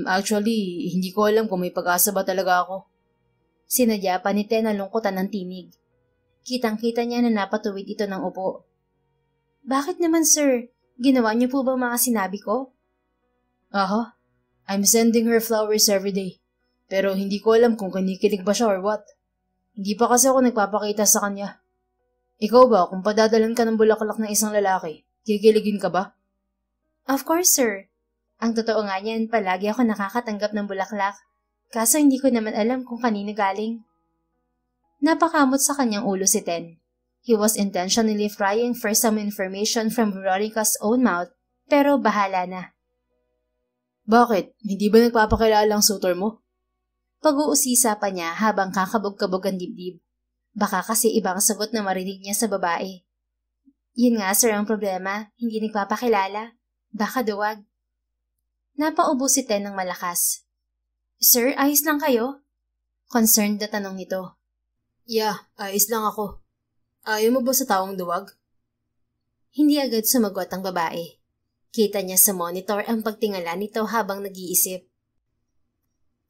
Actually, hindi ko alam kung may pag-asa ba talaga ako. Sinadya pa ni Ten na lungkutan ng tinig. Kitang-kita niya na napatuwid ito ng upo. Bakit naman sir? Ginawa niyo po ba mga sinabi ko? Aha. I'm sending her flowers every day. Pero hindi ko alam kung kinikilig ba siya or what. Hindi pa kasi ako nagpapakita sa kanya. Ikaw ba, kung padadalan ka ng bulaklak ng isang lalaki, kikiligin ka ba? Of course sir. Ang totoo nga niyan, palagi ako nakakatanggap ng bulaklak. Kaso hindi ko naman alam kung kanino galing. Napakamot sa kanyang ulo si Ten. He was intentionally prying for some information from Veronica's own mouth, pero bahala na. Bakit? Hindi ba nagpapakilala ang suitor mo? Pag-uusisa pa niya habang kakabog-kabog ang dibdib. Baka kasi ibang sagot na marinig niya sa babae. Yun nga sir ang problema, hindi nagpapakilala. Baka duwag. Napaubo si Ten ng malakas. Sir, ayos lang kayo? Concerned na tanong nito. Yeah, ayos lang ako. Ayaw mo ba sa taong duwag? Hindi agad sumagot ang babae. Kita niya sa monitor ang pagtingala nito habang nag-iisip.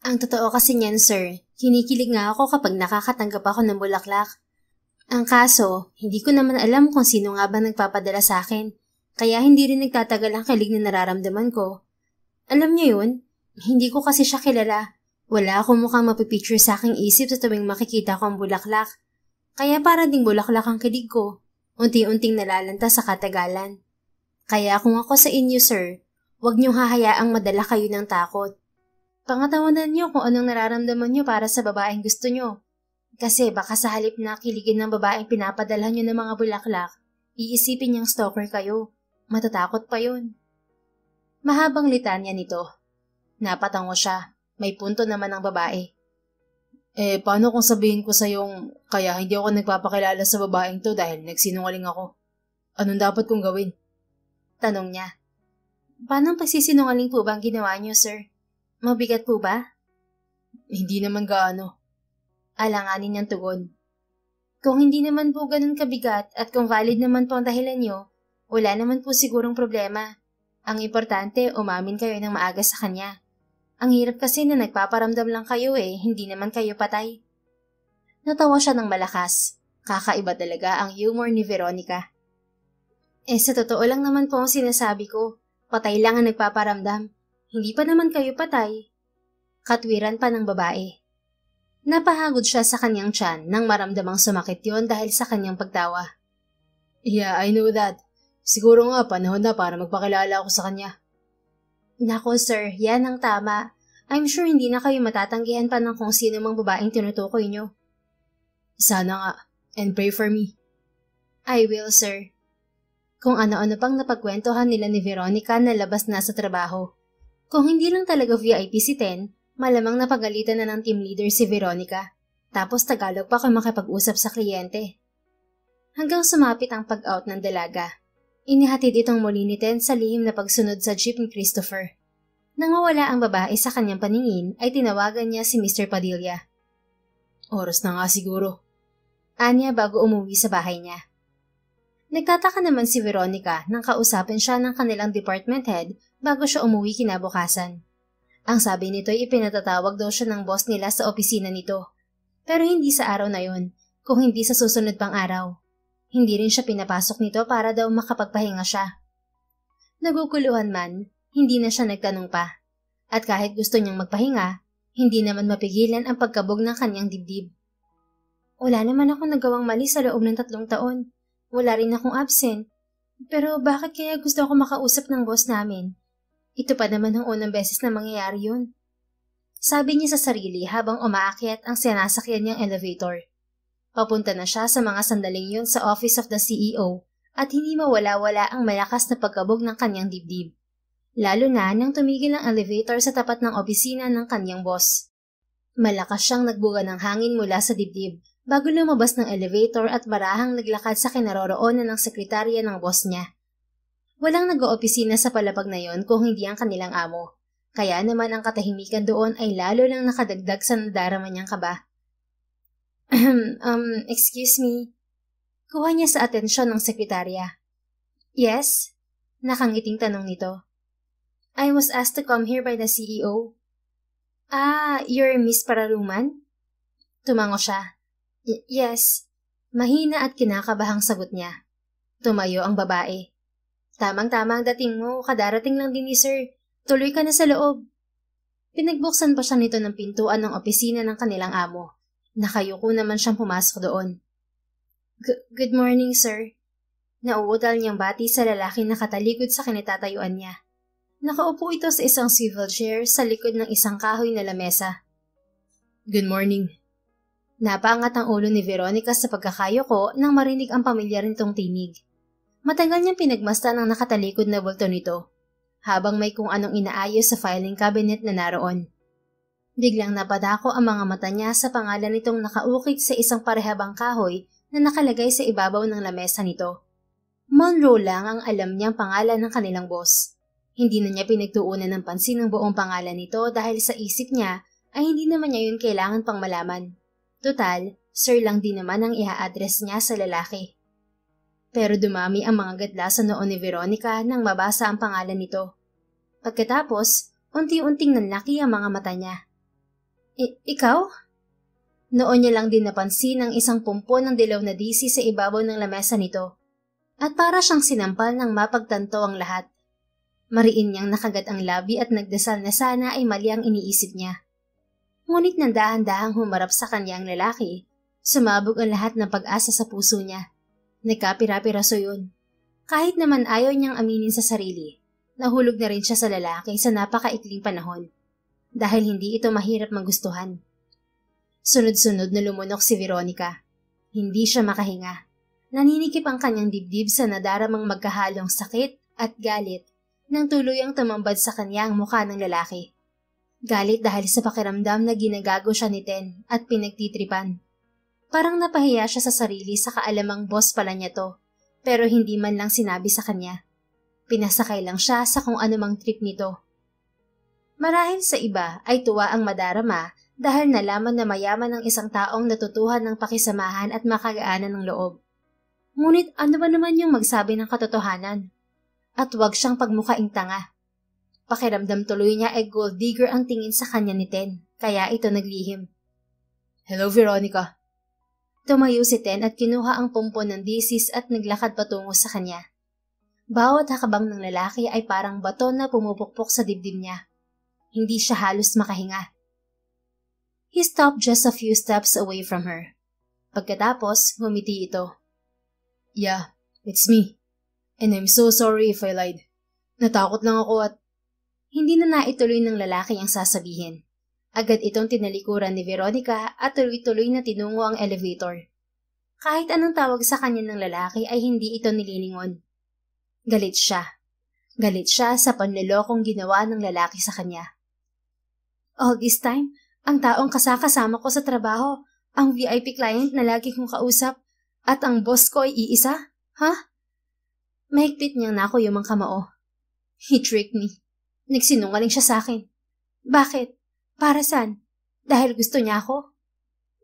Ang totoo kasi niyan, sir, kinikilig nga ako kapag nakakatanggap ako ng bulaklak. Ang kaso, hindi ko naman alam kung sino nga ba nagpapadala sa akin. Kaya hindi rin nagtatagal ang kilig na nararamdaman ko. Alam niyo yun? Hindi ko kasi siya kilala. Wala akong mukhang mapipicture sa aking isip sa tuwing makikita ko ang bulaklak. Kaya para ding bulaklak ang kilig ko. Unti-unting nalalanta sa katagalan. Kaya kung ako sa inyo, sir, huwag niyong hahayaang madala kayo ng takot. Pangatawanan niyo kung anong nararamdaman niyo para sa babaeng gusto niyo. Kasi baka sa halip na kiligin ng babaeng pinapadala niyo ng mga bulaklak, iisipin niyang stalker kayo. Matatakot pa yun. Mahabang litanya nito. Napatango siya. May punto naman ang babae. Paano kung sabihin ko sa'yong kaya hindi ako nagpapakilala sa babaeng to dahil nagsinungaling ako? Anong dapat kong gawin? Tanong niya. Paano pagsisinungaling po ba ang ginawa niyo, sir? Mabigat po ba? Hindi naman gaano. Alanganin niyang tugon. Kung hindi naman po ganun kabigat at kung valid naman po ang dahilan niyo, wala naman po sigurong problema. Ang importante, umamin kayo ng maaga sa kanya. Ang hirap kasi na nagpaparamdam lang kayo hindi naman kayo patay. Natawa siya ng malakas. Kakaiba talaga ang humor ni Veronica. Sa totoo lang naman po ang sinasabi ko. Patay lang ang nagpaparamdam. Hindi pa naman kayo patay. Katwiran pa ng babae. Napahagod siya sa kanyang tiyan nang maramdamang sumakit yon dahil sa kanyang pagtawa. Yeah, I know that. Siguro nga panahon na para magpakilala ako sa kanya. Nako sir, yan ang tama. I'm sure hindi na kayo matatanggihan pa ng kung sino mang babaeng tinutukoy nyo. Sana nga. And pray for me. I will, sir. Kung ano-ano pang napagkwentuhan nila ni Veronica na labas na sa trabaho. Kung hindi lang talaga VIP si Ten, malamang napagalitan na ng team leader si Veronica. Tapos Tagalog pa kung makipag-usap sa kliyente. Hanggang sumapit ang pag-out ng dalaga. Inihatid itong muli ni Ten sa lihim na pagsunod sa jeep ni Christopher. Nang mawala ang babae sa kanyang paningin, ay tinawagan niya si Mr. Padilla. Oras na nga siguro. Anya bago umuwi sa bahay niya. Nagtataka naman si Veronica nang kausapin siya ng kanilang department head bago siya umuwi kinabukasan. Ang sabi nito ay ipinatatawag daw siya ng boss nila sa opisina nito. Pero hindi sa araw na yon, kung hindi sa susunod pang araw. Hindi rin siya pinapasok nito para daw makapagpahinga siya. Naguguluhan man, hindi na siya nagtanong pa. At kahit gusto niyang magpahinga, hindi naman mapigilan ang pagkabog ng kanyang dibdib. Wala naman ako nagawang mali sa loob ng 3 taon. Wala rin akong absent. Pero bakit kaya gusto ako makausap ng boss namin? Ito pa naman ang unang beses na mangyayari yun. Sabi niya sa sarili habang umaakyat ang sinasakyan niyang elevator. Papunta na siya sa mga sandaling yun sa office of the CEO at hindi mawala-wala ang malakas na pagkabog ng kanyang dibdib. Lalo na nang tumigil ang elevator sa tapat ng opisina ng kanyang boss. Malakas siyang nagbuga ng hangin mula sa dibdib bago lumabas ng elevator at marahang naglakad sa kinaroroonan ng sekretarya ng boss niya. Walang nag-oopisina sa palapag na yon kung hindi ang kanilang amo. Kaya naman ang katahimikan doon ay lalo lang nakadagdag sa nadarama niyang kaba. Excuse me. Kuha niya sa atensyon ng sekretarya. Yes? Nakangiting tanong nito. I was asked to come here by the CEO. You're Miss Paraluman? Tumango siya. Yes. Mahina at kinakabahang sagot niya. Tumayo ang babae. Tamang-tama ang dating mo, kadarating lang din ni sir. Tuloy ka na sa loob. Pinagbuksan pa siya nito ng pintuan ng opisina ng kanilang amo. Nakayuko naman siyang pumasok doon. Good morning, sir. Nauutal niyang bati sa lalaki na katalikod sa kinatatayuan niya. Nakaupo ito sa isang swivel chair sa likod ng isang kahoy na lamesa. Good morning. Napaangat ang ulo ni Veronica sa pagkakayuko nang marinig ang pamilyar nitong tinig. Matagal niyang pinagmasdan ang nakatalikod na bulto nito, habang may kung anong inaayos sa filing cabinet na naroon. Biglang napadako ang mga mata niya sa pangalan nitong nakaukit sa isang parehabang kahoy na nakalagay sa ibabaw ng lamesa nito. Monroe lang ang alam niyang pangalan ng kanilang boss. Hindi na niya pinagtuunan ng pansin ang buong pangalan nito dahil sa isip niya ay hindi naman niya yun kailangan pang malaman. Total, sir lang din naman ang iha-address niya sa lalaki. Pero dumami ang mga gadla sa noon ni Veronica nang mabasa ang pangalan nito. Pagkatapos, unti-unting nanlaki ang mga mata niya. Ikaw? Noon niya lang din napansin ang isang pumpo ng dilaw na disi sa ibabaw ng lamesa nito. At para siyang sinampal ng mapagtanto ang lahat. Mariin niyang nakagat ang labi at nagdasal na sana ay mali ang iniisip niya. Ngunit nang dahan-dahang humarap sa kanyang lalaki, sumabog ang lahat ng pag-asa sa puso niya. Nagkapira-piraso yun. Kahit naman ayaw niyang aminin sa sarili, nahulog na rin siya sa lalaki sa napakaikling panahon. Dahil hindi ito mahirap magustuhan. Sunod-sunod na lumunok si Veronica. Hindi siya makahinga. Naninikip ang kanyang dibdib sa nadaramang magkahalong sakit at galit nang tuluyang tumambad sa kanya ang mukha ng lalaki. Galit dahil sa pakiramdam na ginagago siya ni Ten at pinagtitripan. Parang napahiya siya sa sarili sa kaalamang boss pala niya to, pero hindi man lang sinabi sa kanya. Pinasakay lang siya sa kung anumang trip nito. Marahil sa iba ay tuwa ang madarama dahil nalaman na mayaman ang isang taong natutuhan ng pakisamahan at makagaanan ng loob. Ngunit ano ba naman yung magsabi ng katotohanan? At huwag siyang pagmukaing tanga. Pakiramdam tuloy niya ay gold digger ang tingin sa kanya ni Ten, kaya ito naglihim. Hello, Veronica. Tumayo si Ten at kinuha ang pumpon ng disis at naglakad patungo sa kanya. Bawat hakbang ng lalaki ay parang baton na pumupukpok sa dibdib niya. Hindi siya halos makahinga. He stopped just a few steps away from her. Pagkatapos, ngumiti ito. Yeah, it's me. And I'm so sorry if I lied. Natakot lang ako at... Hindi na naituloy ng lalaki ang sasabihin. Agad itong tinalikuran ni Veronica at tuloy-tuloy na tinungo ang elevator. Kahit anong tawag sa kanya ng lalaki ay hindi ito nililingon. Galit siya. Galit siya sa panlolokong ginawa ng lalaki sa kanya. All this time, ang taong kasama ko sa trabaho, ang VIP client na lagi kong kausap, at ang boss ko ay iisa? Ha? Mahigpit niyang nakuyumang kamao. He tricked me. Nagsinungaling siya sa akin. Bakit? Para saan? Dahil gusto niya ako?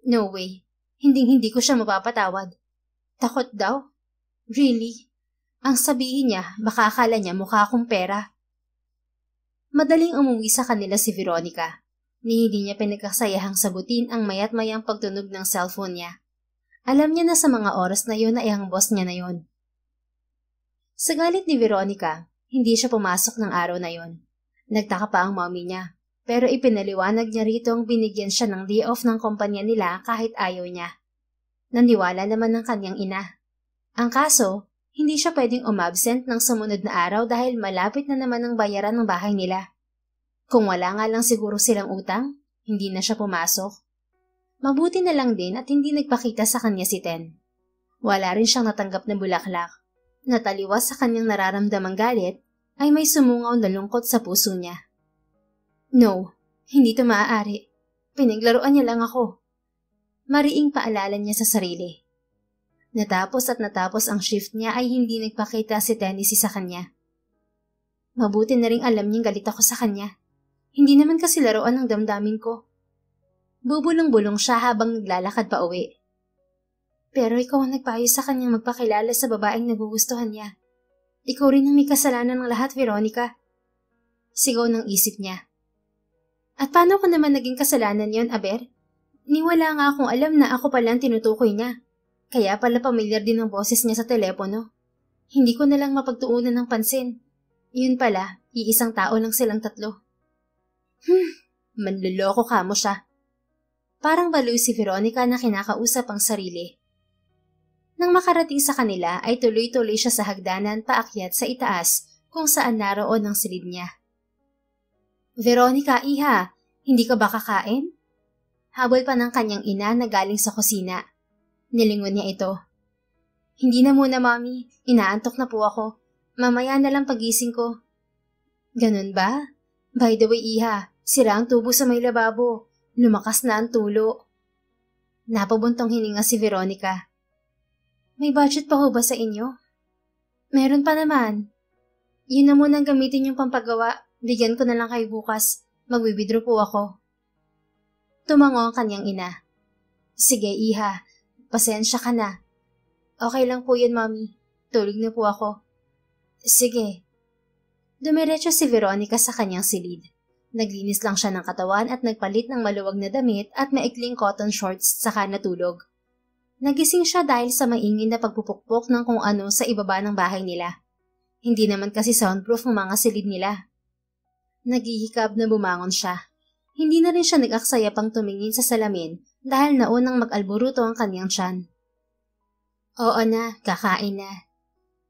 No way. Hinding-hindi ko siya mapapatawad. Takot daw? Really? Ang sabihin niya, baka akala niya mukha akong pera. Madaling umuwi sa kanila si Veronica. Ni hindi niya pinagkasayahang sagutin ang mayat-mayang pagtunog ng cellphone niya. Alam niya na sa mga oras na yun ay ang boss niya na yun. Sa galit ni Veronica, hindi siya pumasok ng araw na yun. Nagtaka pa ang mommy niya, pero ipinaliwanag niya rito ang binigyan siya ng day off ng kumpanya nila kahit ayaw niya. Naniwala naman ng kanyang ina. Ang kaso, hindi siya pwedeng umabsent ng sumunod na araw dahil malapit na naman ang bayaran ng bahay nila. Kung wala nga lang siguro silang utang, hindi na siya pumasok. Mabuti na lang din at hindi nagpakita sa kanya si Ten. Wala rin siyang natanggap na bulaklak. Nataliwas sa kanyang nararamdamang galit, ay may sumungaw na lungkot sa puso niya. No, hindi ito maaari. Pinaglaruan niya lang ako. Mariing paalala niya sa sarili. Natapos ang shift niya ay hindi nagpakita si Tennessee sa kanya. Mabuti na ring alam niyang galit ako sa kanya. Hindi naman kasi laruan ang damdamin ko. Bubulong-bulong siya habang naglalakad pa uwi. Pero ikaw ang nagpayo sa kanyang magpakilala sa babaeng nagugustuhan niya. Ikaw rin ang may kasalanan ng lahat, Veronica. Sigaw ng isip niya. At paano ko naman naging kasalanan yon, Aber? Niwala nga akong alam na ako pala ang tinutukoy niya. Kaya pala pamilyar din ang boses niya sa telepono. Hindi ko na lang mapagtuunan ng pansin. Yun pala, iisang tao lang silang tatlo. Manloloko ka mo siya. Parang baloy si Veronica na kinakausap ang sarili. Nang makarating sa kanila ay tuloy-tuloy siya sa hagdanan paakyat sa itaas kung saan naroon ang silid niya. Veronica, iha, hindi ka ba kakain? Habol pa ng kanyang ina na galing sa kusina. Nilingon niya ito. Hindi na muna, Mami. Inaantok na po ako. Mamaya na lang pagising ko. Ganun ba? By the way, iha, sira ang tubo sa may lababo. Lumakas na ang tulo. Napabuntong hininga si Veronica. May budget pa ho ba sa inyo? Meron pa naman. Yun na muna ang gamitin yung pampagawa. Bigyan ko na lang kayo bukas. Mag-withdraw po ako. Tumango ang kanyang ina. Sige, iha. Pasensya ka na. Okay lang po yun, Mami. Tulog na po ako. Sige. Dumiretso si Veronica sa kanyang silid. Naglinis lang siya ng katawan at nagpalit ng maluwag na damit at maikling cotton shorts saka natulog. Nagising siya dahil sa maingay na pagpupukpok ng kung ano sa ibaba ng bahay nila. Hindi naman kasi soundproof ang mga silid nila. Naghihikab na bumangon siya. Hindi na rin siya nag-aksaya pang tumingin sa salamin dahil naunang mag-alburuto ang kanyang tiyan. Oo na, kakain na.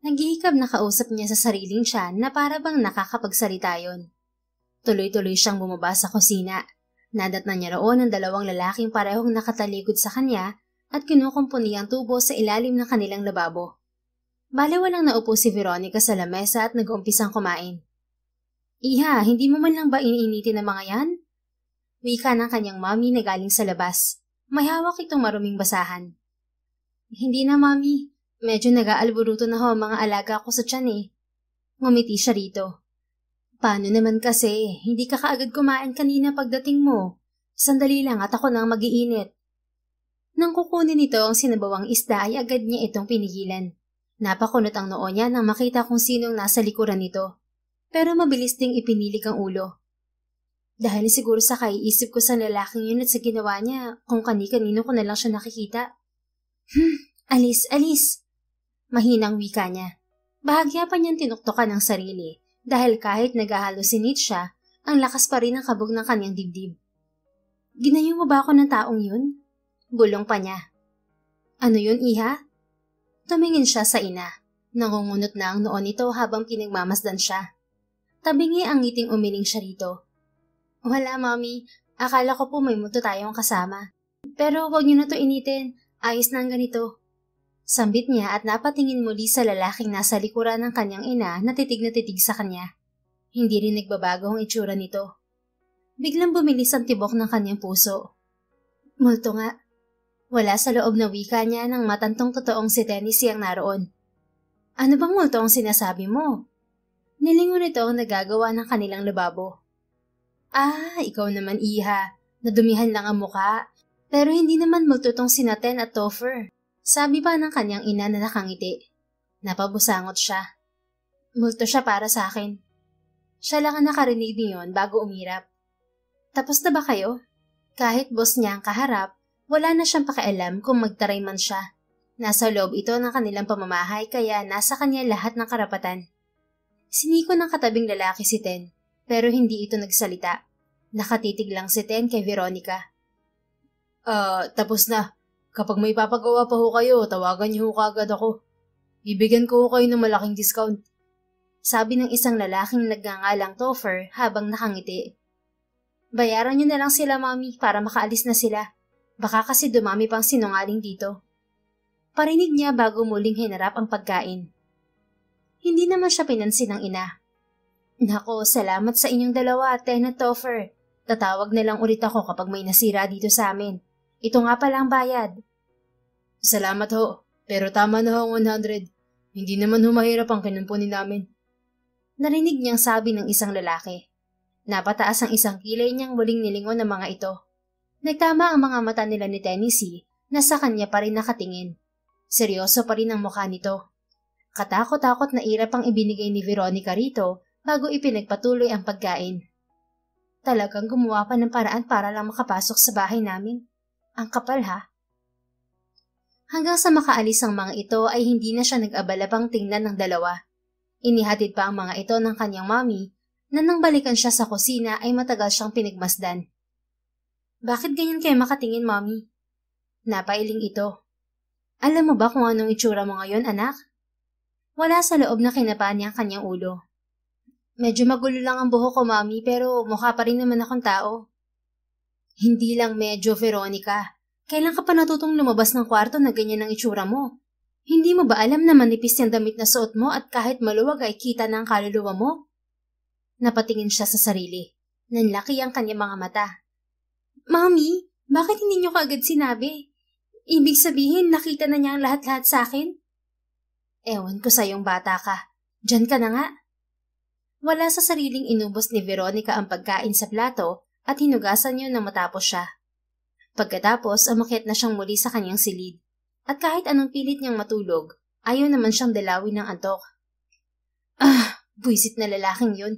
Naghihikab na kausap niya sa sariling tiyan na para bang nakakapagsalita yon. Tuloy-tuloy siyang bumaba sa kusina. Nadatnan niya roon ang dalawang lalaking parehong nakatalikod sa kanya at kinukumpuni ang tubo sa ilalim ng kanilang lababo. Bale walang naupo si Veronica sa lamesa at nag-umpisang kumain. Iha, hindi mo man lang ba iniinitin ang mga yan? Wika ng kanyang mami na galing sa labas. May hawak itong maruming basahan. Hindi na, mami. Medyo nag-aalburuto na ho ang mga alaga ko sa tiyan eh. Ngumiti siya rito. Paano naman kasi? Hindi ka kaagad kumain kanina pagdating mo. Sandali lang at ako nang mag-iinit. Nang kukunin nito ang sinabawang isda ay agad niya itong pinigilan. Napakunot ang noo niya nang makita kung sinong nasa likuran nito. Pero mabilis ding ipinilig ang ulo. Dahil siguro sa kaiisip ko sa lalaking yun at sa ginawa niya, kung kani-kanino ko na lang siya nakikita. Alis. Mahinang wika niya. Bahagya pa niyang tinuktokan ang sarili dahil kahit nag-halusinate siya, ang lakas pa rin ang kabog ng kanyang dibdib. Ginayo mo ba ako ng taong yun? Bulong pa niya. Ano yun, iha? Tumingin siya sa ina. Nangungunot na ang noon nito habang pinagmamasdan siya. Tabingi ang ngiting umiling siya rito. Wala, mami. Akala ko po may multo tayong kasama. Pero huwag niyo na to initin. Ayos na ang ganito. Sambit niya at napatingin muli sa lalaking nasa likuran ng kanyang ina na titig sa kanya. Hindi rin nagbabago ang itsura nito. Biglang bumilis ang tibok ng kanyang puso. Multo nga. Wala sa loob na wika niya ng matantong totoong si Tennessee ang naroon. Ano bang multo ang sinasabi mo? Nilingon nito ang nagagawa ng kanilang lababo. Ikaw naman, iha. Nadumihan lang ang muka. Pero hindi naman multo tong sina Ten at Topher. Sabi pa ng kanyang ina na nakangiti. Napabusangot siya. Multo siya para sa akin. Siya lang ang nakarinig niyon bago umirap. Tapos na ba kayo? Kahit boss niya ang kaharap, wala na siyang pakialam kung magtaray man siya. Nasa loob ito ng kanilang pamamahay kaya nasa kanya lahat ng karapatan. Siniko ng katabing lalaki si Ten, pero hindi ito nagsalita. Nakatitig lang si Ten kay Veronica. Tapos na. Kapag may papagawa pa ho kayo, tawagan niyo ho kaagad ako. Bibigyan ko ho kayo ng malaking discount. Sabi ng isang lalaking nagngangalang Topher habang nakangiti. Bayaran niyo na lang sila, mami, para makaalis na sila. Baka kasi dumami pang sinungaling dito. Parinig niya bago muling hinarap ang pagkain. Hindi naman siya pinansin ng ina. Nako, salamat sa inyong dalawa, Ten at Topher. Tatawag na lang ulit ako kapag may nasira dito sa amin. Ito nga pala ang bayad. Salamat ho, pero tama na ho ang 100. Hindi naman ho mahirap ang kinumpunin namin. Narinig niyang sabi ng isang lalaki. Napataas ang isang kilay niyang muling nilingon ng mga ito. Nagtama ang mga mata nila ni Tennessee na sa kanya pa rin nakatingin. Seryoso pa rin ang mukha nito. Katakot-takot na irap ang ibinigay ni Veronica rito bago ipinagpatuloy ang pagkain. Talagang gumawa pa ng paraan para lang makapasok sa bahay namin. Ang kapal ha? Hanggang sa makaalis ang mga ito ay hindi na siya nag-abala pang tingnan ng dalawa. Inihatid pa ang mga ito ng kanyang mami na nang balikan siya sa kusina ay matagal siyang pinagmasdan. Bakit ganyan kayo makatingin, mami? Napailing ito. Alam mo ba kung anong itsura mo ngayon, anak? Wala sa loob na kinapaan niya ang kanyang ulo. Medyo magulo lang ang buhok ko, mami, pero mukha pa rin naman akong tao. Hindi lang medyo, Veronica. Kailan ka pa natutong lumabas ng kwarto na ganyan ang itsura mo? Hindi mo ba alam na manipis yung damit na suot mo at kahit maluwag ay kita na ang kaluluwa mo? Napatingin siya sa sarili. Nanlaki ang kanyang mga mata. Mami, bakit hindi niyo kaagad sinabi? Ibig sabihin, nakita na niya ang lahat-lahat sa akin? Ewan ko sa iyong bata ka. Diyan ka na nga. Wala sa sariling inubos ni Veronica ang pagkain sa plato at hinugasan niyo nang matapos siya. Pagkatapos, umakyat na siyang muli sa kanyang silid. At kahit anong pilit niyang matulog, ayaw naman siyang dalawin ng antok. Buisit na lalaking yun.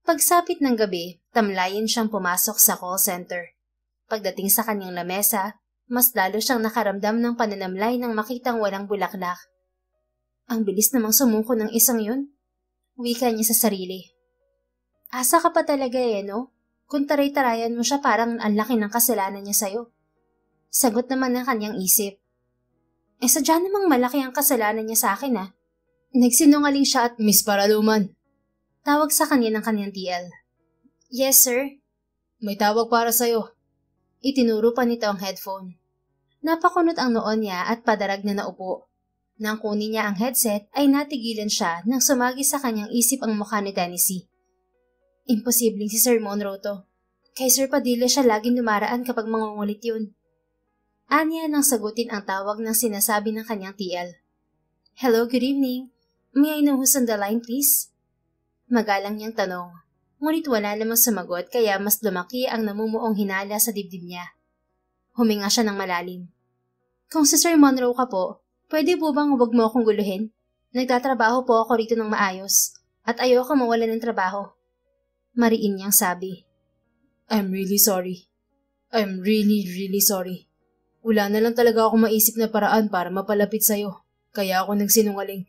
Pagsapit ng gabi, tamlayin siyang pumasok sa call center. Pagdating sa kanyang lamesa, Mas lalo siyang nakaramdam ng pananamlay nang makitang walang bulaklak. Ang bilis namang sumuko ng isang yun. Wika niya sa sarili. Asa ka pa talaga no? Kung taray-tarayan mo siya parang ang laki ng kasalanan niya sa'yo. Sagot naman ng kanyang isip. Sadya namang malaki ang kasalanan niya sa akin Nagsinungaling siya at Miss Paraluman. Tawag sa kanya ng kanyang TL. Yes, sir. May tawag para sa'yo. Itinuro pa nito ang headphone. Napakunot ang noon niya at padarag na naupo. Nang kunin niya ang headset ay natigilan siya nang sumagi sa kanyang isip ang mukha ni Tennessee. Imposibleng si Sir Monroe to. Kay Sir Padilla siya laging dumaraan kapag mangungulit yun. Anya nang sagutin ang tawag ng sinasabi ng kanyang TL. Hello, good evening. May I know who's on the line, please? Magalang niyang tanong. Ngunit wala namang sumagot kaya mas lumaki ang namumuong hinala sa dibdib niya. Huminga siya ng malalim. Kung si Sir Monroe ka po, pwede po bang huwag mo akong guluhin? Nagtatrabaho po ako rito ng maayos at ayoko mawala ng trabaho. Mariin niyang sabi. I'm really sorry. I'm really sorry. Wala na lang talaga ako maisip na paraan para mapalapit sa'yo. Kaya ako nagsinungaling.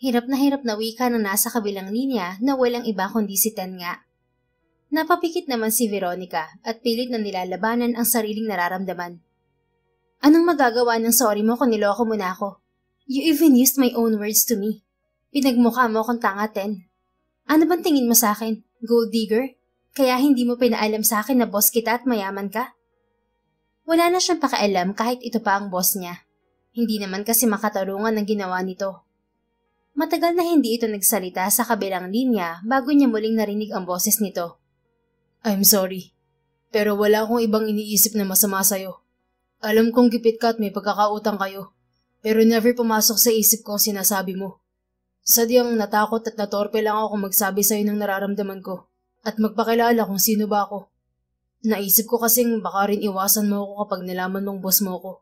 Hirap na wika na nasa kabilang linya na walang iba kundi si Ten nga. Napapikit naman si Veronica at pilit na nilalabanan ang sariling nararamdaman. Anong magagawa ng sorry mo kung niloko mo na ako? You even used my own words to me. Pinagmukha mo akong tanga, Ten. Ano bang tingin mo sa akin? Gold digger? Kaya hindi mo pinaalam sa akin na boss kita at mayaman ka? Wala na siyang pakialam kahit ito pa ang boss niya. Hindi naman kasi makatarungan ang ginawa nito. Matagal na hindi ito nagsalita sa kabilang linya bago niya muling narinig ang boses nito. I'm sorry. Pero wala akong ibang iniisip na masama sa'yo. Alam kong gipit ka at may pagkakautang kayo. Pero never pumasok sa isip ko ang sinasabi mo. Sadyang natakot at natorpe lang ako magsabi sa'yo ng nararamdaman ko at magpakilala kung sino ba ako. Naisip ko kasing baka rin iwasan mo ako kapag nalaman mong boss mo ko.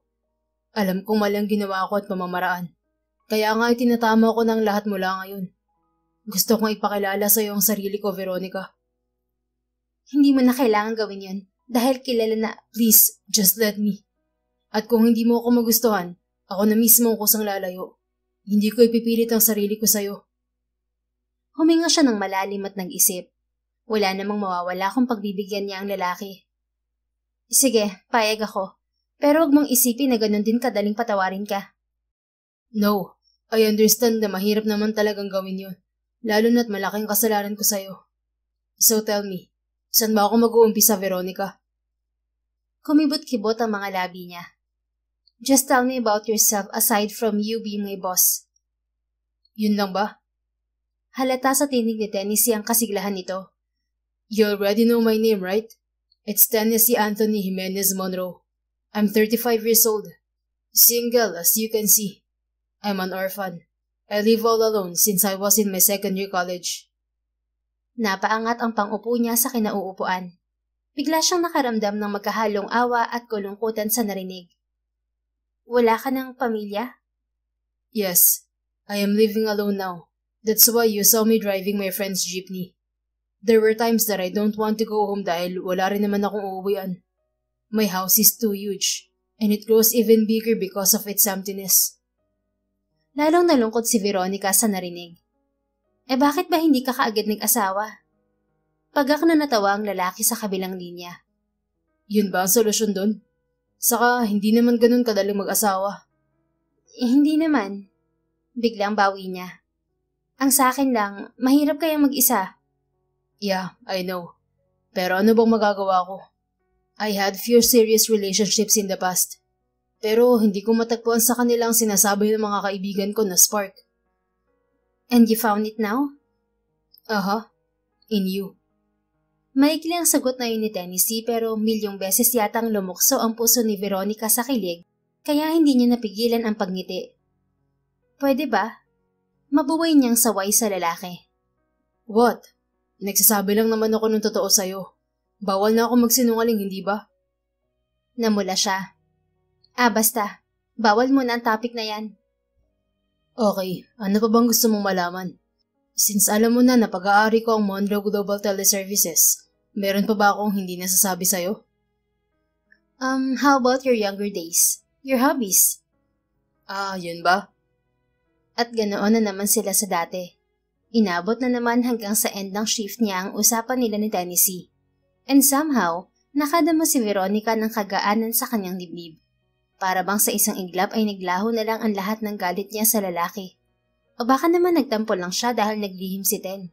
Alam kong mali ang ginawa ko at pamamaraan. Kaya nga itinatama ko ng lahat mula ngayon. Gusto kong ipakilala sa iyo ang sarili ko, Veronica. Hindi mo na kailangan gawin yon dahil kilala na, please, just let me. At kung hindi mo ako magustuhan, ako na mismo ang kusang lalayo. Hindi ko ipipilit ang sarili ko sa iyo. Huminga siya ng malalim at nag-isip. Wala namang mawawala kung pagbibigyan niya ang lalaki. Sige, payag ako. Pero huwag mong isipin na ganun din kadaling patawarin ka. No, I understand na mahirap naman talagang gawin yun. Lalo na't malaking kasalanan ko sa'yo. So tell me, saan ba ako mag-uumpisa, Veronica? Kumibot-kibot ang mga labi niya. Just tell me about yourself aside from you being my boss. Yun lang ba? Halata sa tinig ni Tennessee ang kasiglahan nito. You already know my name, right? It's Tennessee Anthony Jimenez Monroe. I'm 35 years old. Single, as you can see. I'm an orphan. I live all alone since I was in my second year college. Napaangat ang pang-upo niya sa kinauupuan. Bigla siyang nakaramdam ng magkahalong awa at kalungkutan sa narinig. Wala ka ng pamilya? Yes, I am living alone now. That's why you saw me driving my friend's jeepney. There were times that I don't want to go home dahil wala rin naman akong uuwian. My house is too huge, and it grows even bigger because of its emptiness. Lalong nalungkot si Veronica sa narinig. Bakit ba hindi ka kaagad nag-asawa? Pagak na natawa ang lalaki sa kabilang linya. Yun ba ang solusyon doon? Saka hindi naman ganun kadaling mag-asawa. Hindi naman. Biglang bawi niya. Ang sa akin lang, mahirap kayang mag-isa. Yeah, I know. Pero ano bang magagawa ko? I had few serious relationships in the past. Pero hindi ko matagpuan sa kanila ang sinasabi ng mga kaibigan ko na spark. And you found it now? In you. Maikli ang sagot na yun ni Tennessee pero milyong beses yatang lumukso ang puso ni Veronica sa kilig kaya hindi niya napigilan ang pagngiti. Pwede ba? Mabuway niyang saway sa lalaki. What? Nagsasabi lang naman ako ng totoo sa'yo. Bawal na ako magsinungaling, hindi ba? Namula siya. Basta. Bawal mo na ang topic na yan. Okay, ano pa bang gusto mong malaman? Since alam mo na pag-aari ko ang Monroe Global Teleservices, meron pa ba akong hindi nasasabi sa'yo? How about your younger days? Your hobbies? Yun ba? At ganoon na naman sila sa dati. Inabot na naman hanggang sa end ng shift niya ang usapan nila ni Tennessee. And somehow, nakadama si Veronica ng kagaanan sa kanyang dibdib. Para bang sa isang iglap ay naglaho na lang ang lahat ng galit niya sa lalaki. O baka naman nagtampo lang siya dahil naglihim si Ten.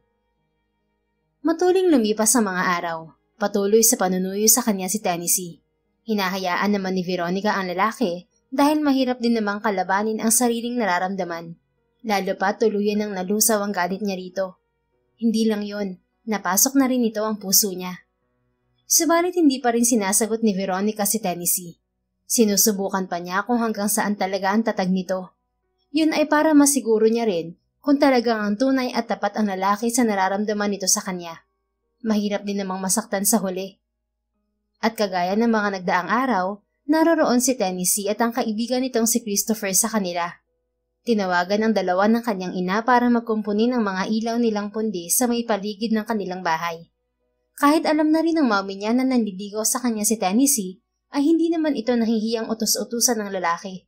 Matuling lumipas ang mga araw. Patuloy sa panunuyo sa kanya si Tennessee. Hinahayaan naman ni Veronica ang lalaki dahil mahirap din namang kalabanin ang sariling nararamdaman. Lalo pa tuluyan ng nalusaw ang galit niya rito. Hindi lang yon, napasok na rin ito ang puso niya. Subalit hindi pa rin sinasagot ni Veronica si Tennessee. Sinusubukan pa niya kung hanggang saan talaga ang tatag nito. Yun ay para masiguro niya rin kung talagang ang tunay at tapat ang lalaki sa nararamdaman nito sa kanya. Mahirap din namang masaktan sa huli. At kagaya ng mga nagdaang araw, naroroon si Tennessee at ang kaibigan nitong si Christopher sa kanila. Tinawagan ng dalawa ng kanyang ina para magkumpuni ng mga ilaw nilang pundi sa may paligid ng kanilang bahay. Kahit alam na rin ng mami niya na nanliligaw sa kanya si Tennessee, ay hindi naman ito nahihiyang utos-utusan ng lalaki.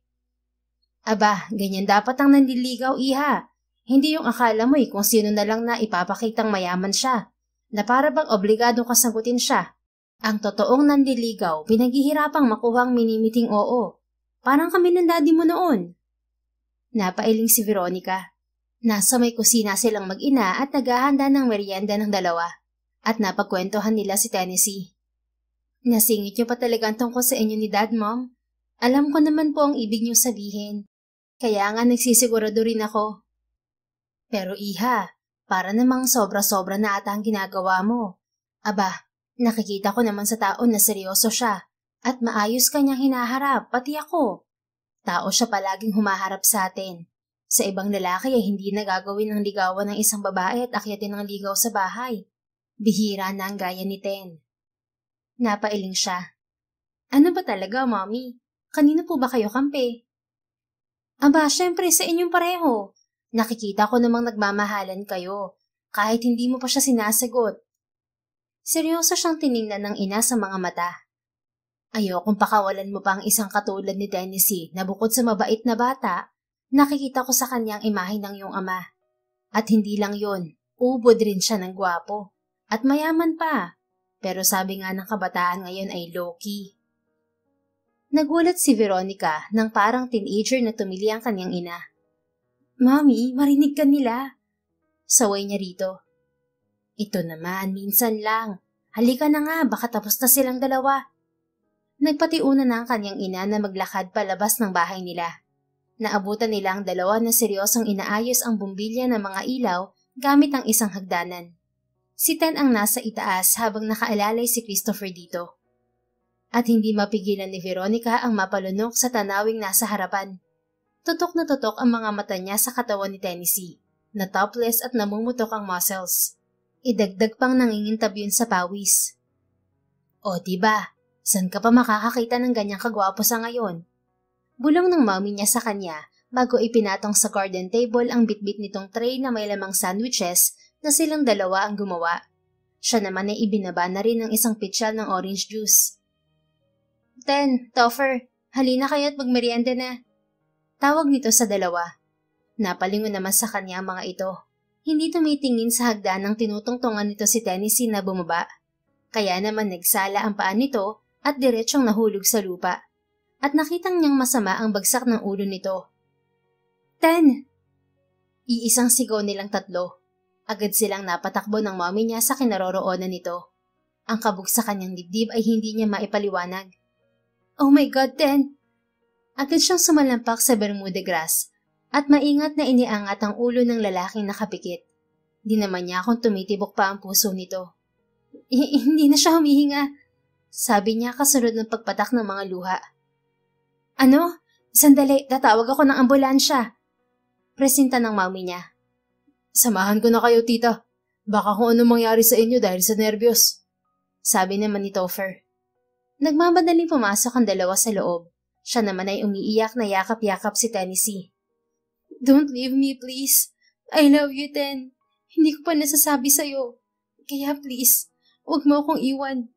Aba, ganyan dapat ang nanliligaw, iha. Hindi yung akala mo kung sino na lang na ipapakitang mayaman siya, na para bang obligado ka sagutin siya. Ang totoong nanliligaw, pinaghihirapang makuha ang minimiting oo. Parang kami ng daddy mo noon. Napailing si Veronica. Nasa may kusina silang mag-ina at naghahanda ng merienda ng dalawa. At napagkwentuhan nila si Tennessee. Nasingit niyo pa talaga ang tungkol sa inyo ni Dad, Mom. Alam ko naman po ang ibig niyo sabihin. Kaya nga nagsisigurado rin ako. Pero iha, para namang sobra-sobra na ata ang ginagawa mo. Aba, nakikita ko naman sa taon na seryoso siya. At maayos kanyang hinaharap, pati ako. Tao siya palaging humaharap sa atin. Sa ibang lalaki ay hindi nagagawin ng ligawan ng isang babae at akyatin ng ligaw sa bahay. Bihira na ang gaya ni Ten. Napailing siya. Ano ba talaga, Mommy? Kanino po ba kayo kampi? Aba, syempre sa inyong pareho. Nakikita ko namang nagmamahalan kayo, kahit hindi mo pa siya sinasagot. Seryoso siyang tiningnan ng ina sa mga mata. Ayokong pakawalan mo pa ang isang katulad ni Tennessee na bukod sa mabait na bata, nakikita ko sa kanyang imahe ng iyong ama. At hindi lang yon, ubod rin siya ng gwapo. At mayaman pa. Pero sabi nga ng kabataan ngayon ay low-key. Nagulat si Veronica nang parang teenager na tumili ang kanyang ina. Mami, marinig ka nila. Saway niya rito. Ito naman, minsan lang. Halika na nga, baka tapos na silang dalawa. Nagpatiuna na ang kanyang ina na maglakad palabas ng bahay nila. Naabutan nila ang dalawa na seryosong inaayos ang bumbilya ng mga ilaw gamit ang isang hagdanan. Si Ten ang nasa itaas habang nakaalalay si Christopher dito. At hindi mapigilan ni Veronica ang mapalunok sa tanawing nasa harapan. Tutok na tutok ang mga mata niya sa katawan ni Tennessee, na topless at namumutok ang muscles. Idagdag pang nangingintab yun sa pawis. O diba? San ka pa makakakita ng ganyang kagwapo sa ngayon? Bulong ng mami niya sa kanya bago ipinatong sa garden table ang bitbit nitong tray na may lamang sandwiches na silang dalawa ang gumawa. Siya naman ay ibinaba na rin ng isang pitsyal ng orange juice. Ten, Topher, halina kayo at magmerienda na. Tawag nito sa dalawa. Napalingon naman sa kanya ang mga ito. Hindi tumitingin sa hagdan ng tinutungtungan nito si Tennessee na bumaba. Kaya naman nagsala ang paa nito at diretsyong nahulog sa lupa. At nakitang niyang masama ang bagsak ng ulo nito. Ten! Iisang sigaw nilang tatlo. Agad silang napatakbo ng mommy niya sa kinaroroonan nito. Ang kabog sa kanyang dibdib ay hindi niya maipaliwanag. Oh my God, Ten! Agad siyang sumalampak sa Bermuda grass at maingat na iniangat ang ulo ng lalaking nakapikit. Di naman niya kung tumitibok pa ang puso nito. Hindi na siya humihinga, sabi niya kasunod ng pagpatak ng mga luha. Ano? Sandali, tatawag ako ng ambulansya. Presinta ng mami niya. Samahan ko na kayo, tita. Baka kung ano mangyari sa inyo dahil sa nervyos. Sabi naman ni Topher. Nagmamadaling pumasok ang dalawa sa loob. Siya naman ay umiiyak na yakap-yakap si Tennessee. Don't leave me, please. I love you, Ten. Hindi ko pa nasasabi sa'yo. Kaya please, huwag mo akong iwan.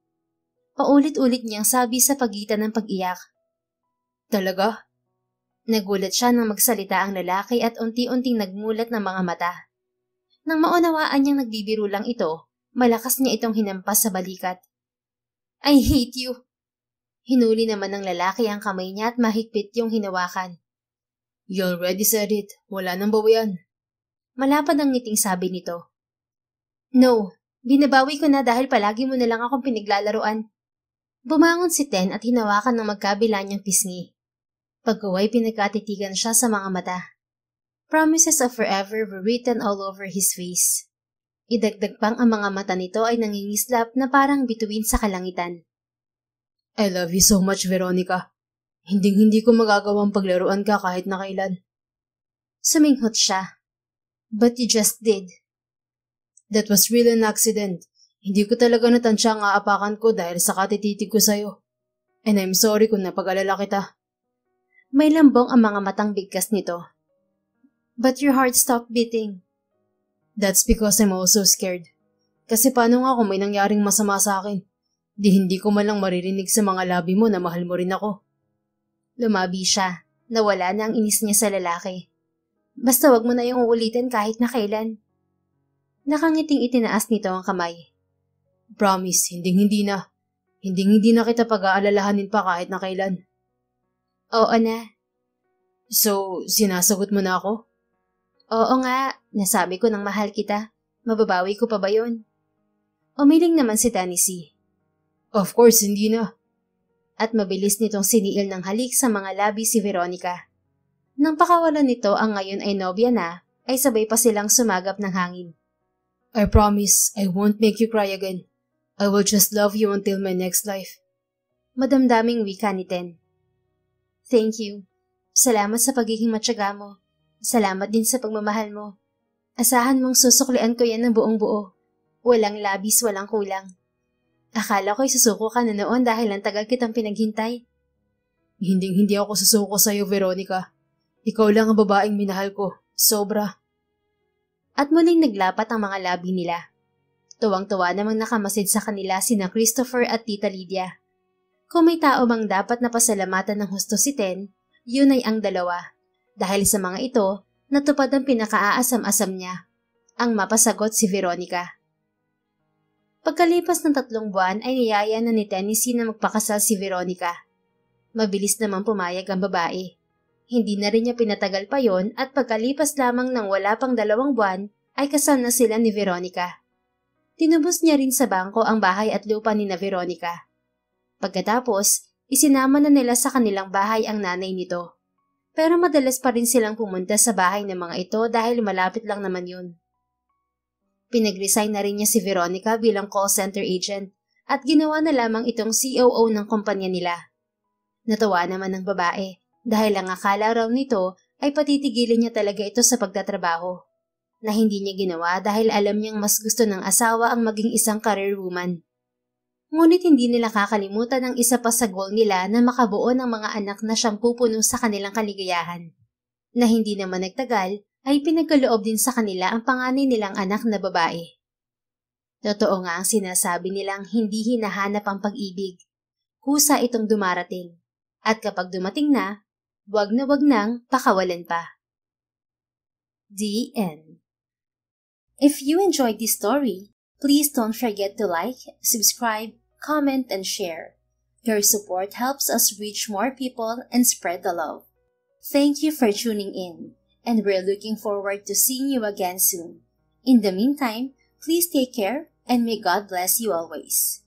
Paulit-ulit niyang sabi sa pagitan ng pag-iyak. Talaga? Nagulat siya nang magsalita ang lalaki at unti-unting nagmulat ng mga mata. Nang maunawaan niyang nagbibiro lang ito, malakas niya itong hinampas sa balikat. I hate you! Hinuli naman ng lalaki ang kamay niya at mahigpit yung hinawakan. You already said it. Wala nang bawian. Malapad ang ngiting sabi nito. No, binabawi ko na dahil palagi mo na lang akong pinaglalaruan. Bumangon si Ten at hinawakan ng magkabila niyang pisngi. Pagkaway pinagkatitigan siya sa mga mata. Promises of forever were written all over his face. Idagdag pang ang mga mata nito ay nangingislap na parang bituin sa kalangitan. I love you so much, Veronica. Hinding-hindi ko magagawang paglaruan ka kahit na kailan. Suminghot siya. But you just did. That was really an accident. Hindi ko talaga natansya ang aapakan ko dahil sa katititig ko sa'yo. And I'm sorry kung napag-alala kita. May lambong ang mga matang bigkas nito. But your heart stopped beating. That's because I'm also scared. Kasi paano nga kung may nangyaring masama sa akin? Hindi ko man lang maririnig sa mga labi mo na mahal mo rin ako. Lumabi siya. Nawala na ang inis niya sa lalaki. Basta wag mo na yung uulitin kahit na kailan. Nakangiting itinaas nito ang kamay. Promise, hinding-hindi na. Hinding-hindi na kita pag-aalalahanin pa kahit na kailan. Oo na. So, sinasagot mo na ako? Oo nga, nasabi ko nang mahal kita. Mababawi ko pa ba yun? Umiling naman si Tennessee. Of course, hindi na. At mabilis nitong siniil ng halik sa mga labi si Veronica. Nang pakawalan nito ang ngayon ay nobya na, ay sabay pa silang sumagap ng hangin. I promise, I won't make you cry again. I will just love you until my next life. Madamdaming wika ni Ten. Thank you. Salamat sa pagiging matyaga mo. Salamat din sa pagmamahal mo. Asahan mong susuklian ko yan ng buong buo. Walang labis, walang kulang. Akala ko'y susuko ka na noon dahil ang tagal kitang pinaghintay. Hindi ako susuko sa'yo, Veronica. Ikaw lang ang babaeng minahal ko. Sobra. At muling naglapat ang mga labi nila. Tuwang-tuwa namang nakamasid sa kanila sina Christopher at Tita Lydia. Kung may tao bang dapat na pasalamatan ng husto si Ten, yun ay ang dalawa. Dahil sa mga ito, natupad ang pinakaaasam-asam niya. Ang mapasagot si Veronica. Pagkalipas ng 3 buwan ay niyaya na ni Tennessee na magpakasal si Veronica. Mabilis naman pumayag ang babae. Hindi na rin niya pinatagal pa yon at pagkalipas lamang ng wala pang 2 buwan ay kasal na sila ni Veronica. Tinubos niya rin sa bangko ang bahay at lupa ni na Veronica. Pagkatapos, isinama na nila sa kanilang bahay ang nanay nito. Pero madalas pa rin silang pumunta sa bahay ng mga ito dahil malapit lang naman yun. Pinag-resign na rin niya si Veronica bilang call center agent at ginawa na lamang itong COO ng kumpanya nila. Natawa naman ng babae dahil ang akala raw nito ay patitigilin niya talaga ito sa pagtatrabaho. Na hindi niya ginawa dahil alam niyang mas gusto ng asawa ang maging isang career woman. Ngunit hindi nila kakalimutan ang isa pa sa goal nila na makabuo ng mga anak na siyang pupuno sa kanilang kaligayahan. Na hindi naman nagtagal ay pinagkaloob din sa kanila ang panganay nilang anak na babae. Totoo nga ang sinasabi nilang hindi hinahanap ang pag-ibig. Kusa itong dumarating. At kapag dumating na wag nang pakawalan pa. The end. If you enjoyed this story, please don't forget to like, subscribe, comment, and share. Your support helps us reach more people and spread the love. Thank you for tuning in, and we're looking forward to seeing you again soon. In the meantime, please take care and may God bless you always.